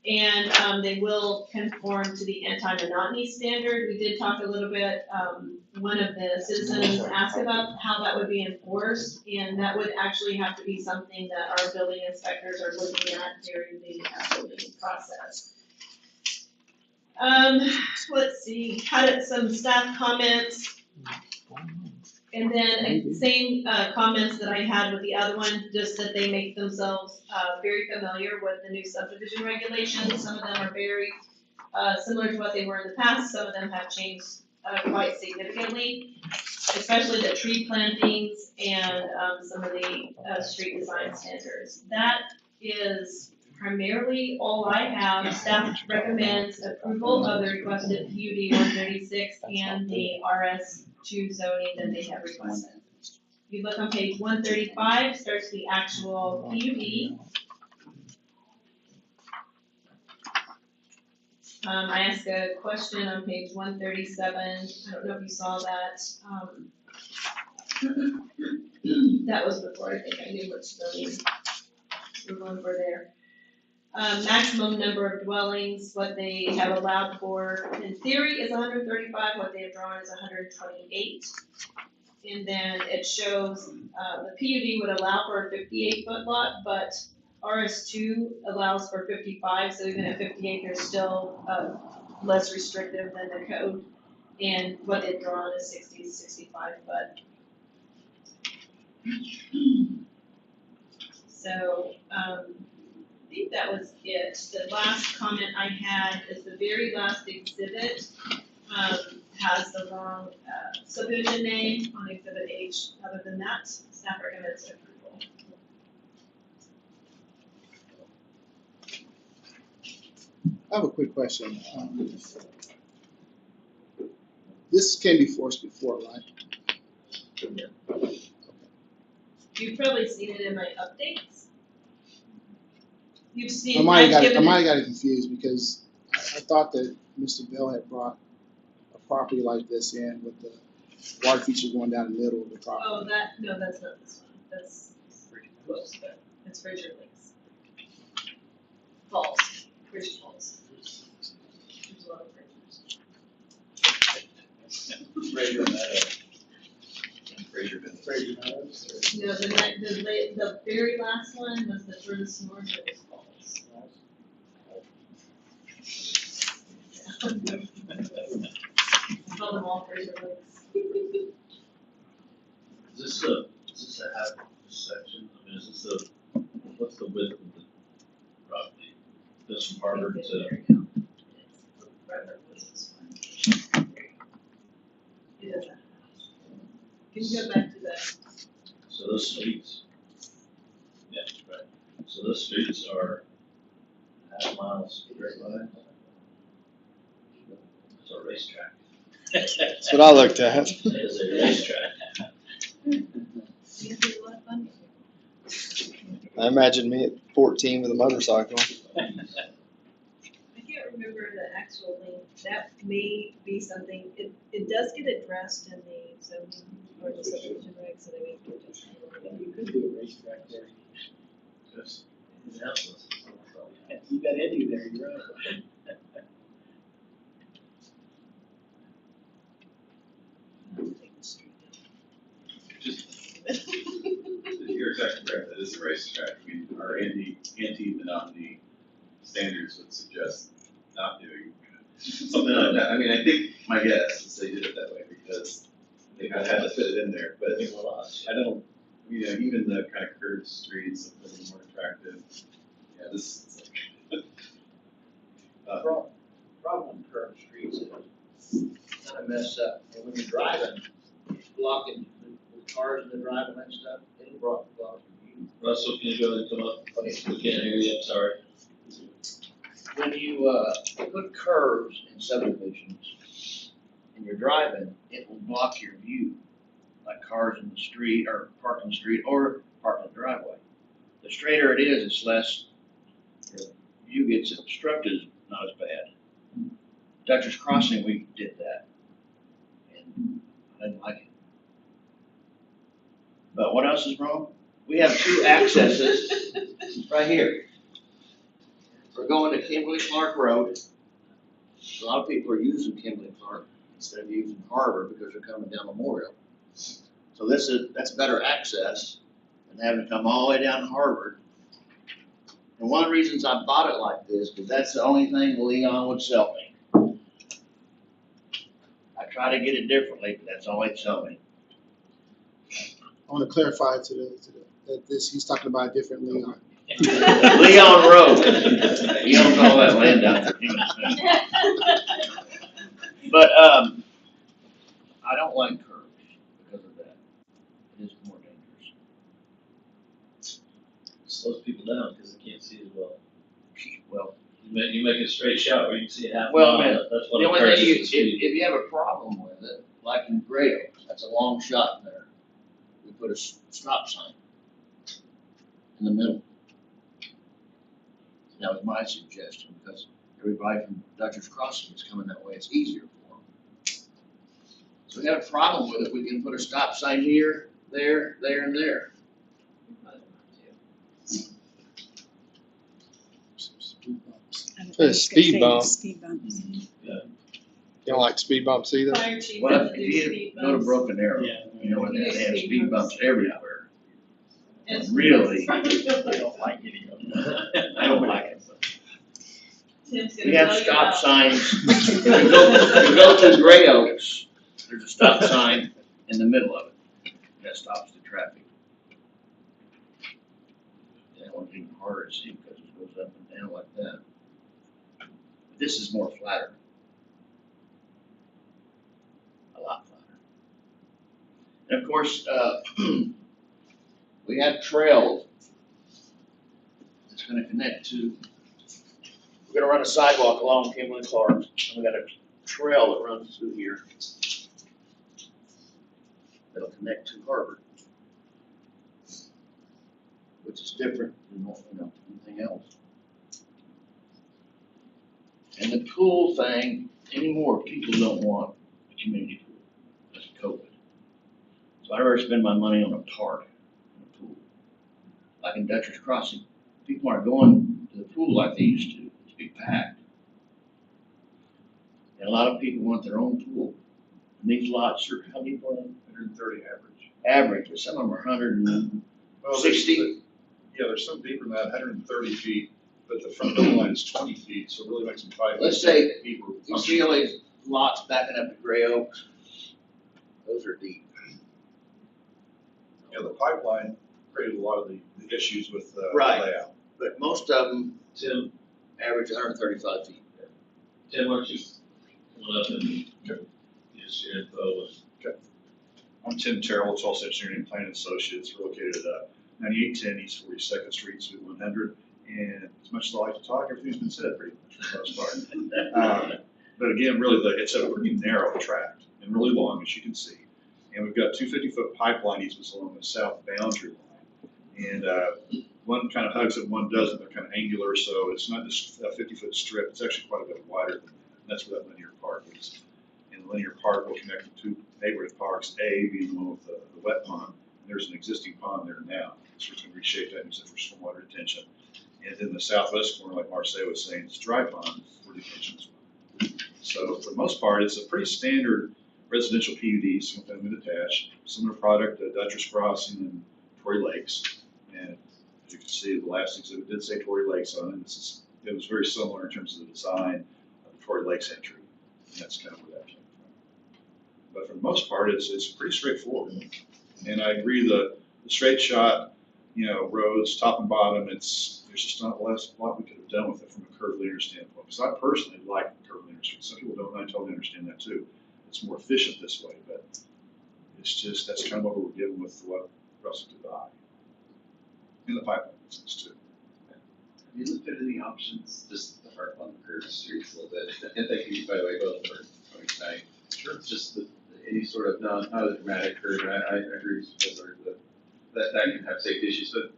And, they will conform to the anti-monotony standard. We did talk a little bit, one of the citizens asked about how that would be enforced, and that would actually have to be something that our building inspectors are looking at during the building process. Let's see, had some staff comments. And then same comments that I had with the other one, just that they make themselves very familiar with the new subdivision regulations. Some of them are very similar to what they were in the past. Some of them have changed quite significantly, especially the tree plantings and some of the street design standards. That is primarily all I have. Staff recommends approval of the requested PUD 136 and the RS2 zoning that they have requested. If you look on page 135, starts the actual PUD. I asked a question on page 137. I don't know if you saw that. That was before I think I knew which zoning we were going for there. Maximum number of dwellings, what they have allowed for in theory is 135, what they have drawn is 128. And then it shows, the PUD would allow for a 58-foot lot, but RS2 allows for 55, so even at 58, they're still, less restrictive than the code. And what they've drawn is 60 to 65 foot. So, I think that was it. The last comment I had is the very last exhibit has the wrong subdivision name on exhibit H. Other than that, staff recommends approval. I have a quick question. This came before us before, right? You've probably seen it in my updates. You've seen, I might have got I've given it confused because I thought that Mr. Bell had brought a property like this in with the water feature going down the middle of the property. Oh, no, that's not this one, that's pretty close, but it's Fraser Lakes. Falls, Fraser Falls. There's a lot of Frasers. Fraser Meadow. Fraser Meadows. No, the very last one was the furthest north of the falls. Call them all Fraser Lakes. Is this a half section? I mean, what's the width of the property? This from Harvard to, It is a house. Can you go back to that? so those streets? Yeah, right. So those streets are half miles straight line. It's a racetrack. That's what I looked at. It is a racetrack. You do a lot of fun. I imagine me at 14 with a motorcycle. I can't remember the actual link, that may be something, it does get addressed in the zoning or the subdivision regs, so they may be just. You could do a racetrack there. Just, it's helpless. You got Eddie there, you're right. You're exactly correct, that is a racetrack. I mean, our anti-monotony standards would suggest not doing something like that. I mean, I think my guess is they did it that way because they kind of had to fit it in there, but I don't, you know, even the kind of curved streets look a little more attractive. Yeah, this is like. Problem with curved streets is kind of messed up, and when you're driving, it's blocking the cars and the driving and stuff, it'll block your view. Russell, can you go ahead and come up? We can't hear you, I'm sorry. When you, put curves in subdivisions and you're driving, it will block your view, like cars in the street or parking in the street or parking in the driveway. The straighter it is, it's less, your view gets obstructed, not as bad. Dutchess Crossing, we did that, and I didn't like it. But what else is wrong? We have two accesses right here. We're going to Kimberly Clark Road. A lot of people are using Kimberly Clark instead of using Harbor because they're coming down Memorial. So that's better access than having to come all the way down to Harvard. And one of the reasons I bought it like this, because that's the only thing Leon would sell me. I try to get it differently, but that's all he'd sell me. I want to clarify that he's talking about a different Leon. Leon Road. He owns all that land out there. But, I don't like curves because of that. It is more dangerous. Slows people down because they can't see as well. Well, You make a straight shot where you can see a half Well, mile, man, that's what the only encourages thing the speed. if you have a problem with it, like in Grado, that's a long shot in there. We put a stop sign in the middle. That was my suggestion, because everybody from Dutchess Crossing is coming that way, it's easier for them. So if we have a problem with it, we can put a stop sign here, there, and there. Speed bump. Speed bumps. You don't like speed bumps either? Fire chief Well, doesn't do if you speed go to bumps. Broken Arrow, Yeah. you know, and they have speed bumps everywhere. And Really? I don't like any of them. I don't like it. Tim's gonna We have tell you stop about- signs, if you go to Gray Oaks, there's a stop sign in the middle of it, that stops the traffic. That one's even harder to see because it goes up and down like that. This is more flatter. A lot flatter. And of course, we have trails that's gonna connect to, we're gonna run a sidewalk along Kimberly Clark, and we got a trail that runs through here. That'll connect to Harvard. Which is different than, anything else. And the pool thing, anymore, people don't want a community pool because of COVID. So I'd rather spend my money on a park than a pool. Like in Dutchess Crossing, people aren't going to the pool like they used to. It's big packed. And a lot of people want their own pool. And these lots are, how many for them? 130 average. Average, but some of them are 160. Well, yeah, there's some deeper than that, 130 feet, but the front building line is 20 feet, so it really makes them 5 feet. Let's say, Deeper. you see all these lots backing up to Gray Oaks? Those are deep. Yeah, the pipeline created a lot of the issues with Right. layout. But most of them Tim, average 135 feet. Tim, why don't you come up and use your info? I'm Tim Terrell, Tulsa Engineering and Planning Associates, we're located at 9810 East 42nd Street, Suite 100. And as much as I like to talk, everything's been said pretty much for the most part. But again, really, it's a pretty narrow tract and really long, as you can see. And we've got two 50-foot pipeline easements along the south boundary line. And one kind of hugs it, one doesn't. They're kind of angular, so it's not just a 50-foot strip. It's actually quite a bit wider than that. And that's where that linear park is. And the linear park will connect the two neighborhood parks, A being the one with the wet pond. And there's an existing pond there now. So it's going to reshape that and use it for stormwater retention. And then the southwest corner, like Marseille was saying, is dry pond for detention as well. So for the most part, it's a pretty standard residential PUD, single family detached, similar product to Dutchess Crossing and Tory Lakes. And as you can see, the last exhibit did say Tory Lakes on it. It was very similar in terms of the design of the Tory Lakes entry. And that's kind of where that came from. But for the most part, it's pretty straightforward. And I agree, the straight shot, roads, top and bottom, there's just not a lot we could have done with it from a curved linear standpoint. Because I personally like curved linear streets. Some people don't, and I totally understand that too. It's more efficient this way, but it's just, that's kind of what we were given with what Russell did buy. In the pipeline business too. Have you looked at any options, just to harp on the curved streets a little bit? And thank you, by the way, both for coming tonight. Sure. Just any sort of, not a dramatic curve, and I agree with you, that can have safety issues, but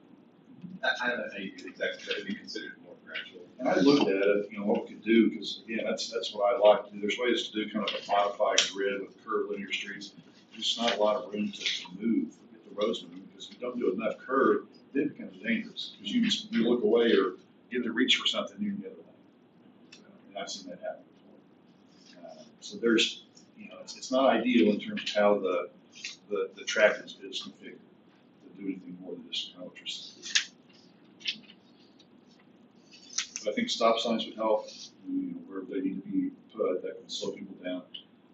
I don't know how you do exactly, that would be considered more gradual. And I looked at it, what we could do, because again, that's what I like to do. There's ways to do kind of a modified grid with curved linear streets. There's just not a lot of room to move, get the roads moving, because if you don't do enough curve, then it becomes dangerous. Because you look away or get to reach for something, you're in the other lane. And I've seen that happen before. So there's, it's not ideal in terms of how the track is configured to do anything more than just kind of what you're saying. But I think stop signs would help, where they need to be put, that can slow people down.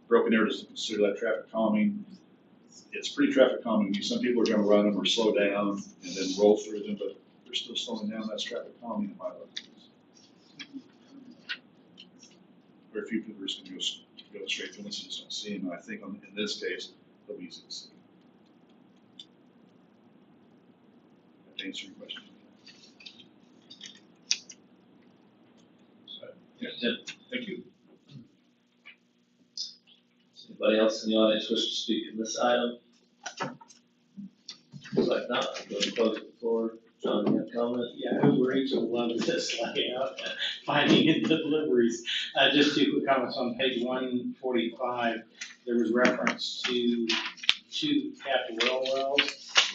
Broken arrow doesn't consider that traffic calming. It's pretty traffic calming. Some people are going to run them or slow down and then roll through them, but they're still slowing down. That's traffic calming in my book. Very few people are just going to go straight through unless you just don't see them. And I think in this case, they'll be easy to see. That answer your question. Yeah, Tim. Thank you. Anybody else in the audience wish to speak on this item? Looks like not. I'm going to close the floor. John, you have a comment? Yeah, Uber Eats will love this layout, finding in the deliveries. Just two quick comments on page 145. There was reference to two capped well wells,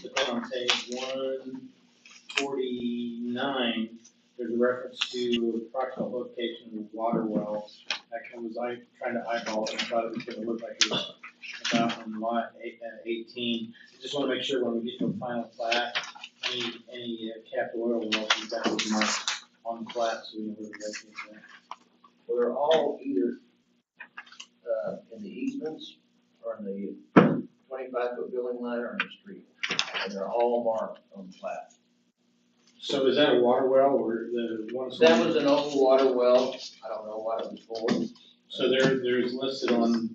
but then on page 149, there's a reference to approximate location of the water well. I was trying to eyeball it and thought it was going to look like it was about on lot 18. I just want to make sure when we get to the final plat, any capped oil wells, we've got those marked on the plat so we know where to locate that. Well, they're all either in the easements or in the 25-foot building line or in the street. And they're all marked on the plat. So is that a water well or the one? That was an old water well. I don't know what it was for. So there's listed on,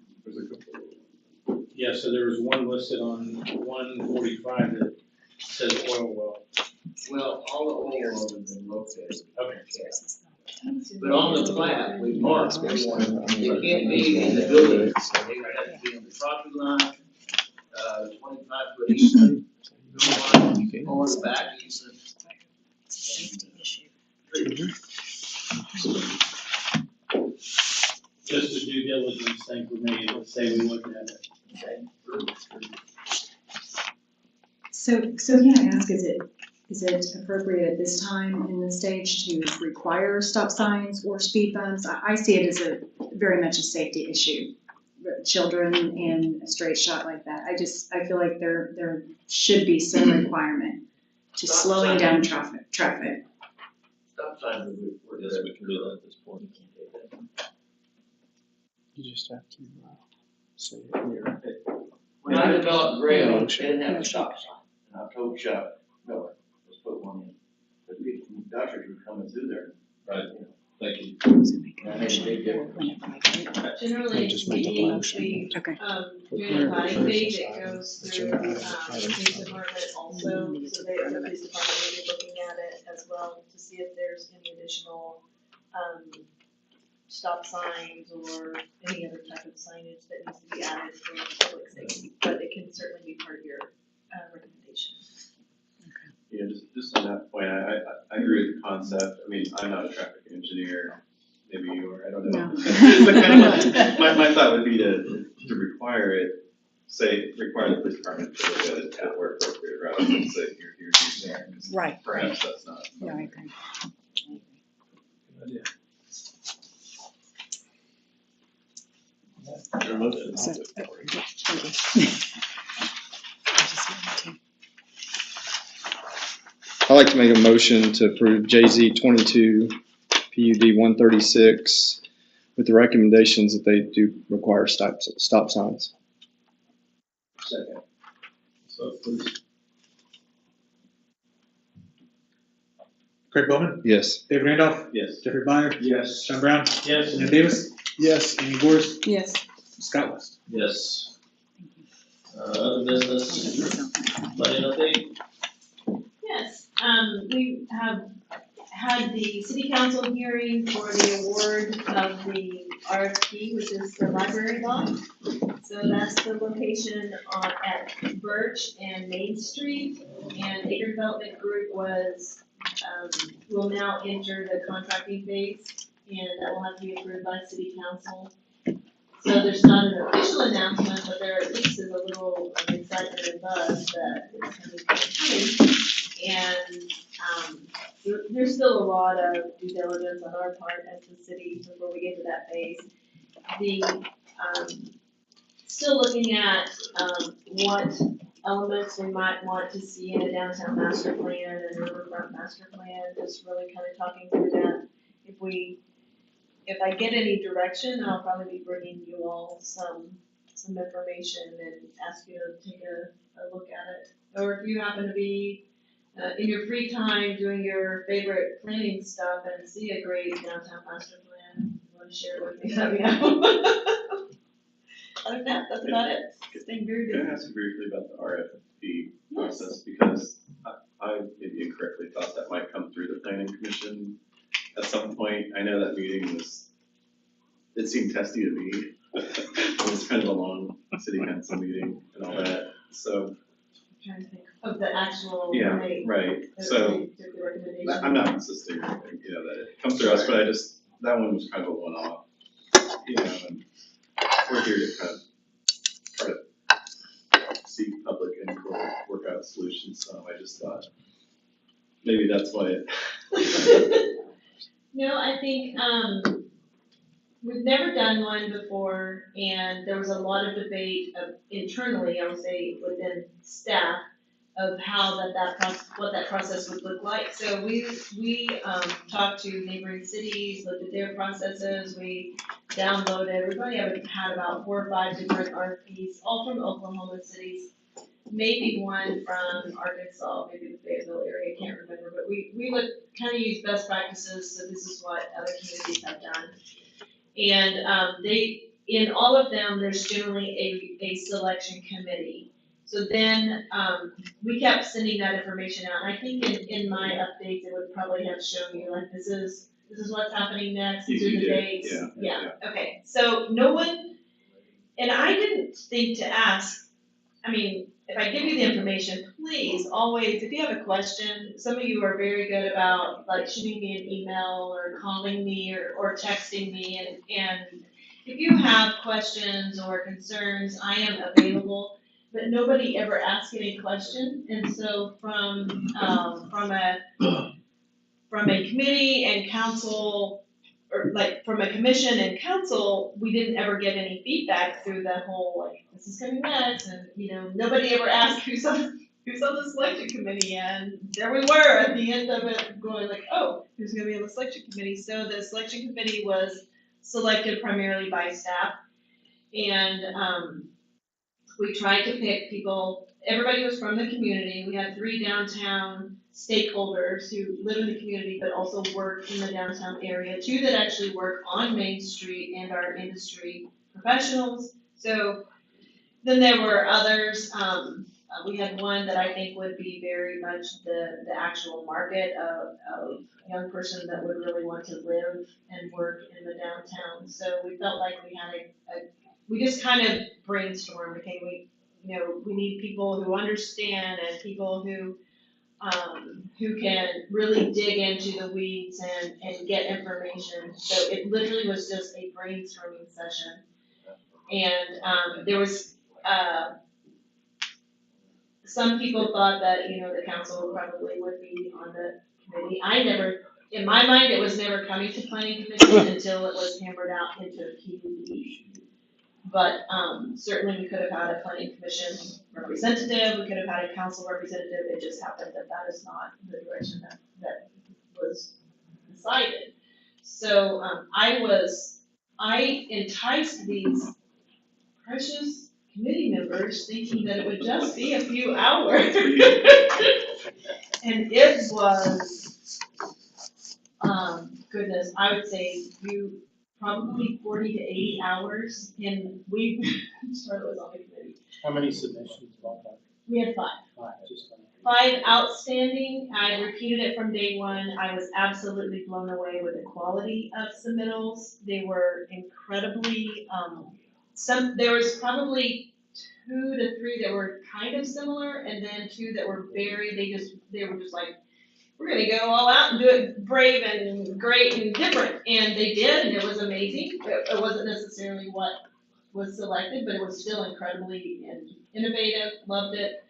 yeah, so there was one listed on 145 that says oil well. Well, all the oil wells have been located. Okay. But on the plat, we marked which one. It can't be in the building. It has to be on the property line, 25-foot easement, or the back easement. diligence thing for me, let's say we looked at it. So can I ask, is it appropriate at this time in the stage to require stop signs or speed bumps? I see it as very much a safety issue. Children in a straight shot like that, I feel like there should be some requirement to Stop slowing sign. down traffic. Stop sign would be, we're Yes, we can do that at this point. You just have to say it here. when I developed Grail, they didn't have a stop sign. And I told Chuck, no, let's put one in. But people from Dutchers were coming through there. Right. Thank you. That made a big difference. Generally, Just make a motion. we, Okay. during the planning phase, it goes through, police department also, so the police department will be looking at it as well to see if there's any additional, stop signs or any other type of signage that needs to be added for public safety, but it can certainly be part of your, recommendation. Yeah, just on that point, I agree with the concept. I mean, I'm not a traffic engineer, maybe you are, I don't know. But kind of my thought would be to require it, require the police department to look at it at where appropriate, rather than say, here's there. 'Cause Right. perhaps that's not. Yeah, I agree. Idea. Your motion. I'd like to make a motion to approve JZ 22 PUD 136 with the recommendations that they do require stop signs. Second. So please. Craig Bowman, Yes. David Randolph, Yes. Jeffrey Bonner, Yes. John Brown, Yes. Lynn Davis, Yes. Amy Gores, Yes. Scott West. Yes. Other business, money update? Yes, we have had the city council hearing for the award of the RFP, which is the library lot. So that's the location at Birch and Main Street, and Acre Development Group will now enter the contracting phase, and that will have to be approved by city council. So there's not an official announcement, but there at least is a little excitement and buzz that it's coming. And, there's still a lot of due diligence on our part as the city before we get to that phase. Still looking at, what elements we might want to see in a downtown master plan and riverfront master plan, just really kind of talking through that. If I get any direction, I'll probably be bringing you all some information and ask you to take a look at it. Or if you happen to be in your free time doing your favorite planning stuff and see a great downtown master plan, you want to share it with me, let me know. Other than that, that's about it. It's been very Can I good. ask you briefly about the RFP process, because I maybe incorrectly thought that might come through the planning commission at some point. I know that meeting it seemed testy to me. It was kind of a long city council meeting and all that, so. I'm trying to think of the actual Yeah, rate. right, that so they took the recommendation. I'm not insisting, that it comes through us, but that one was kind of a one-off, and we're here to kind of try to seek public input, work out solutions, so I just thought maybe that's why No, I think, we've never done one before, and there was a lot of debate internally, I would say, within staff of what that process would look like. So we talked to neighboring cities, looked at their processes, we downloaded, everybody had about 4 or 5 different RFPs, all from Oklahoma cities. Maybe one from Arkansas, maybe the Fayetteville area, I can't remember, but we would kind of use best practices, so this is what other communities have done. And in all of them, there's generally a selection committee. So then, we kept sending that information out, and I think in my updates, it would probably have shown you, like, this is what's happening next, these are the dates. Yeah, okay, so no one, and I didn't think to ask, I mean, if I give you the information, please, always, if you have a question, some of you are very good about, like, shooting me an email or calling me or texting me, and if you have questions or concerns, I am available, but nobody ever asked any question, and so from a committee and council, or like from a commission and council, we didn't ever get any feedback through the whole, like, this is coming next, and, nobody ever asked who's on the selection committee, and there we were at the end of it, going like, oh, who's gonna be on the selection committee? So the selection committee was selected primarily by staff, and, we tried to pick people, everybody was from the community. We had 3 downtown stakeholders who live in the community but also work in the downtown area, 2 that actually work on Main Street and are industry professionals. So then there were others, we had one that I think would be very much the actual market of young person that would really want to live and work in the downtown. So we felt like we had we just kind of brainstormed, okay, we need people who understand and people who can really dig into the weeds and get information. So it literally was just a brainstorming session. And there was, some people thought that, the council probably would be on the committee. In my mind, it was never coming to planning commission until it was hammered out into a PUD. But certainly we could have had a planning commission representative, we could have had a council representative, it just happened that that is not the direction that was decided. So I enticed these precious committee members thinking that it would just be a few hours. And it was, goodness, I would say probably 40 to 80 hours, and Charlotte was on the committee. How many submissions? We had 5. Just 5 outstanding. I repeated it from day one. I was absolutely blown away with the quality of submittals. They were incredibly, there was probably 2 to 3 that were kind of similar, and then 2 that were they were just like, we're gonna go all out and do it brave and great and different. And they did, and it was amazing. It wasn't necessarily what was selected, but it was still incredibly innovative, loved it.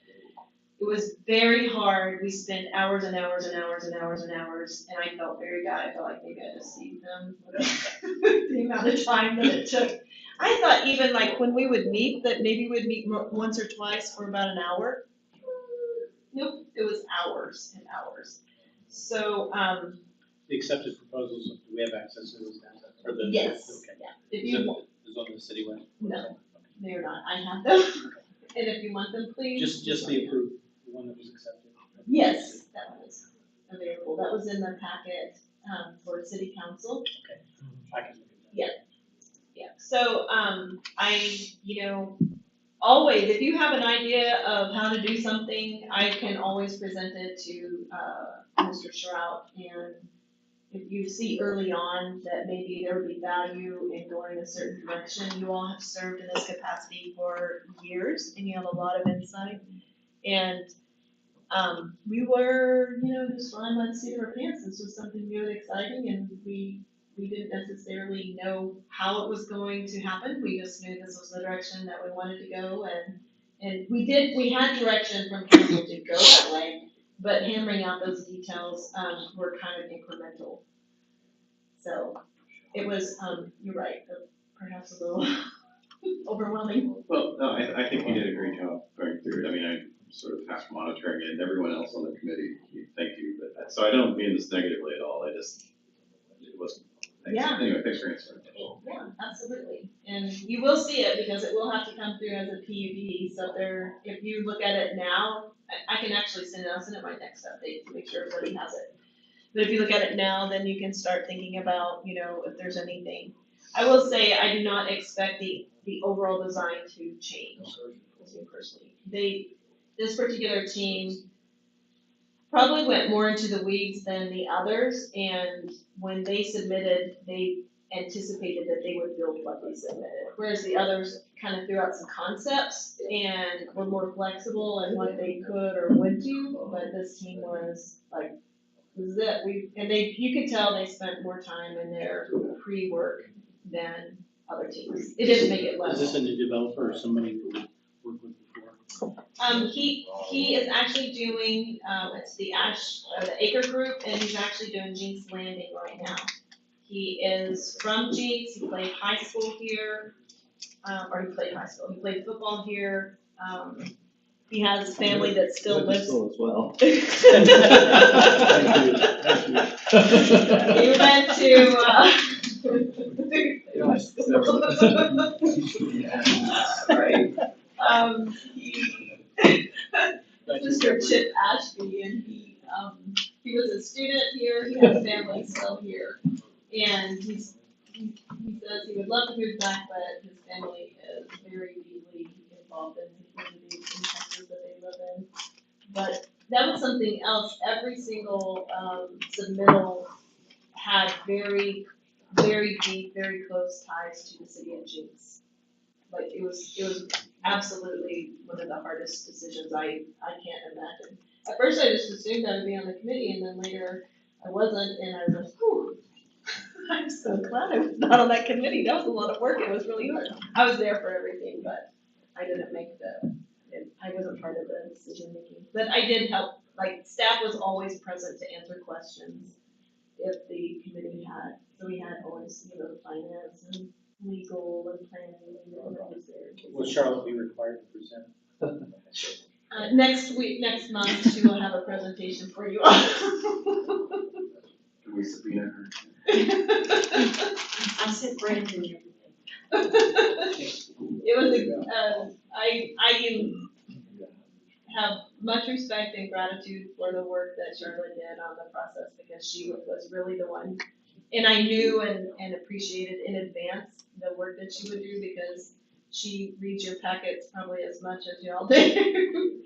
It was very hard. We spent hours and hours and hours and hours and hours, and I felt very bad. I felt like maybe I deceived them with the amount of time that it took. I thought even like when we would meet, that maybe we'd meet once or twice for about an hour. Nope, it was hours and hours. So, the accepted proposals, do we have access to those now? Or the? Yes, Okay. yeah. If you want, Is on the city web? no, they're not. I have them. And if you want them, please. Just the approved, the one that was accepted. Yes, that one is available. That was in the packet, for city council. Okay. I can look at that. Yeah. So, always, if you have an idea of how to do something, I can always present it to, Mr. Shrout. And if you see early on that maybe there would be value in going a certain direction, you all have served in this capacity for years and you have a lot of insight. And we were, just flying by the seat of our pants. This was something new and exciting, and we didn't necessarily know how it was going to happen. We just knew this was the direction that we wanted to go, and we had direction from council to go that way, but hammering out those details were kind of incremental. So it was, you're right, perhaps a little overwhelming. Well, no, I think you did a great job going through it. I mean, I'm sort of half monitoring it, and everyone else on the committee, thank you. But so I don't mean this negatively at all. It wasn't. Yeah. Anyway, thanks for answering. Yeah, absolutely. And you will see it because it will have to come through as a PUD. So if you look at it now, I can actually I'll send it my next update to make sure everybody has it. But if you look at it now, then you can start thinking about, if there's anything. I will say I do not expect the overall design to change, personally. This particular team probably went more into the weeds than the others, and when they submitted, they anticipated that they would build what they submitted. Whereas the others kind of threw out some concepts and were more flexible in what they could or would do, but this team was like, this is it. You could tell they spent more time in their pre-work than other teams. It didn't make it Is less. this a new developer or somebody who we worked with before? He is actually doing, it's the the Acre Group, and he's actually doing Jenks Landing right now. He is from Jenks, he played high school here, he played football here. He has family that still Went to lives. school as well. He went to, right. Mr. Chip Ashby, and he was a student here, he has family still here. And he says he would love to move back, but his family is very deeply involved in the community in Texas that they live in. But that was something else, every single, submittal had very, very deep, very close ties to the city of Jenks. Like, it was absolutely one of the hardest decisions I can't imagine. At first, I just assumed I would be on the committee, and then later I wasn't, and I was like, whew, I'm so glad I was not on that committee. That was a lot of work. It was really hard. I was there for everything, but I didn't make I wasn't part of the decision making. But I did help, like, staff was always present to answer questions if the committee had. So we had always, the finance and legal and planning, that was there. Will Charlotte be required to present? Next month, she will have a presentation for you all. Can we subpoena her? I sent Brandon everything. It was I have much respect and gratitude for the work that Charlotte did on the process, because she was really the one. And I knew and appreciated in advance the work that she would do, because she reads your packets probably as much as y'all do.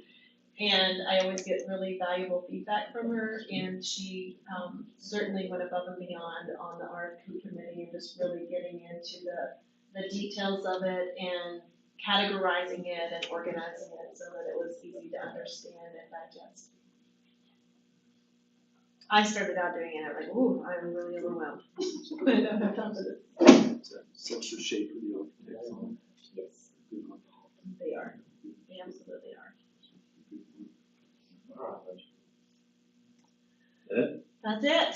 And I always get really valuable feedback from her, and she certainly went above and beyond on the RFP committee and just really getting into the details of it and categorizing it and organizing it so that it was easy to understand and digest. I started out doing it, I'm like, ooh, I'm really overwhelmed. I don't have time for this. Such a shape for the architects. Yes, they are. They absolutely are. That's it.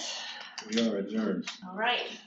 We are adjourned. All right.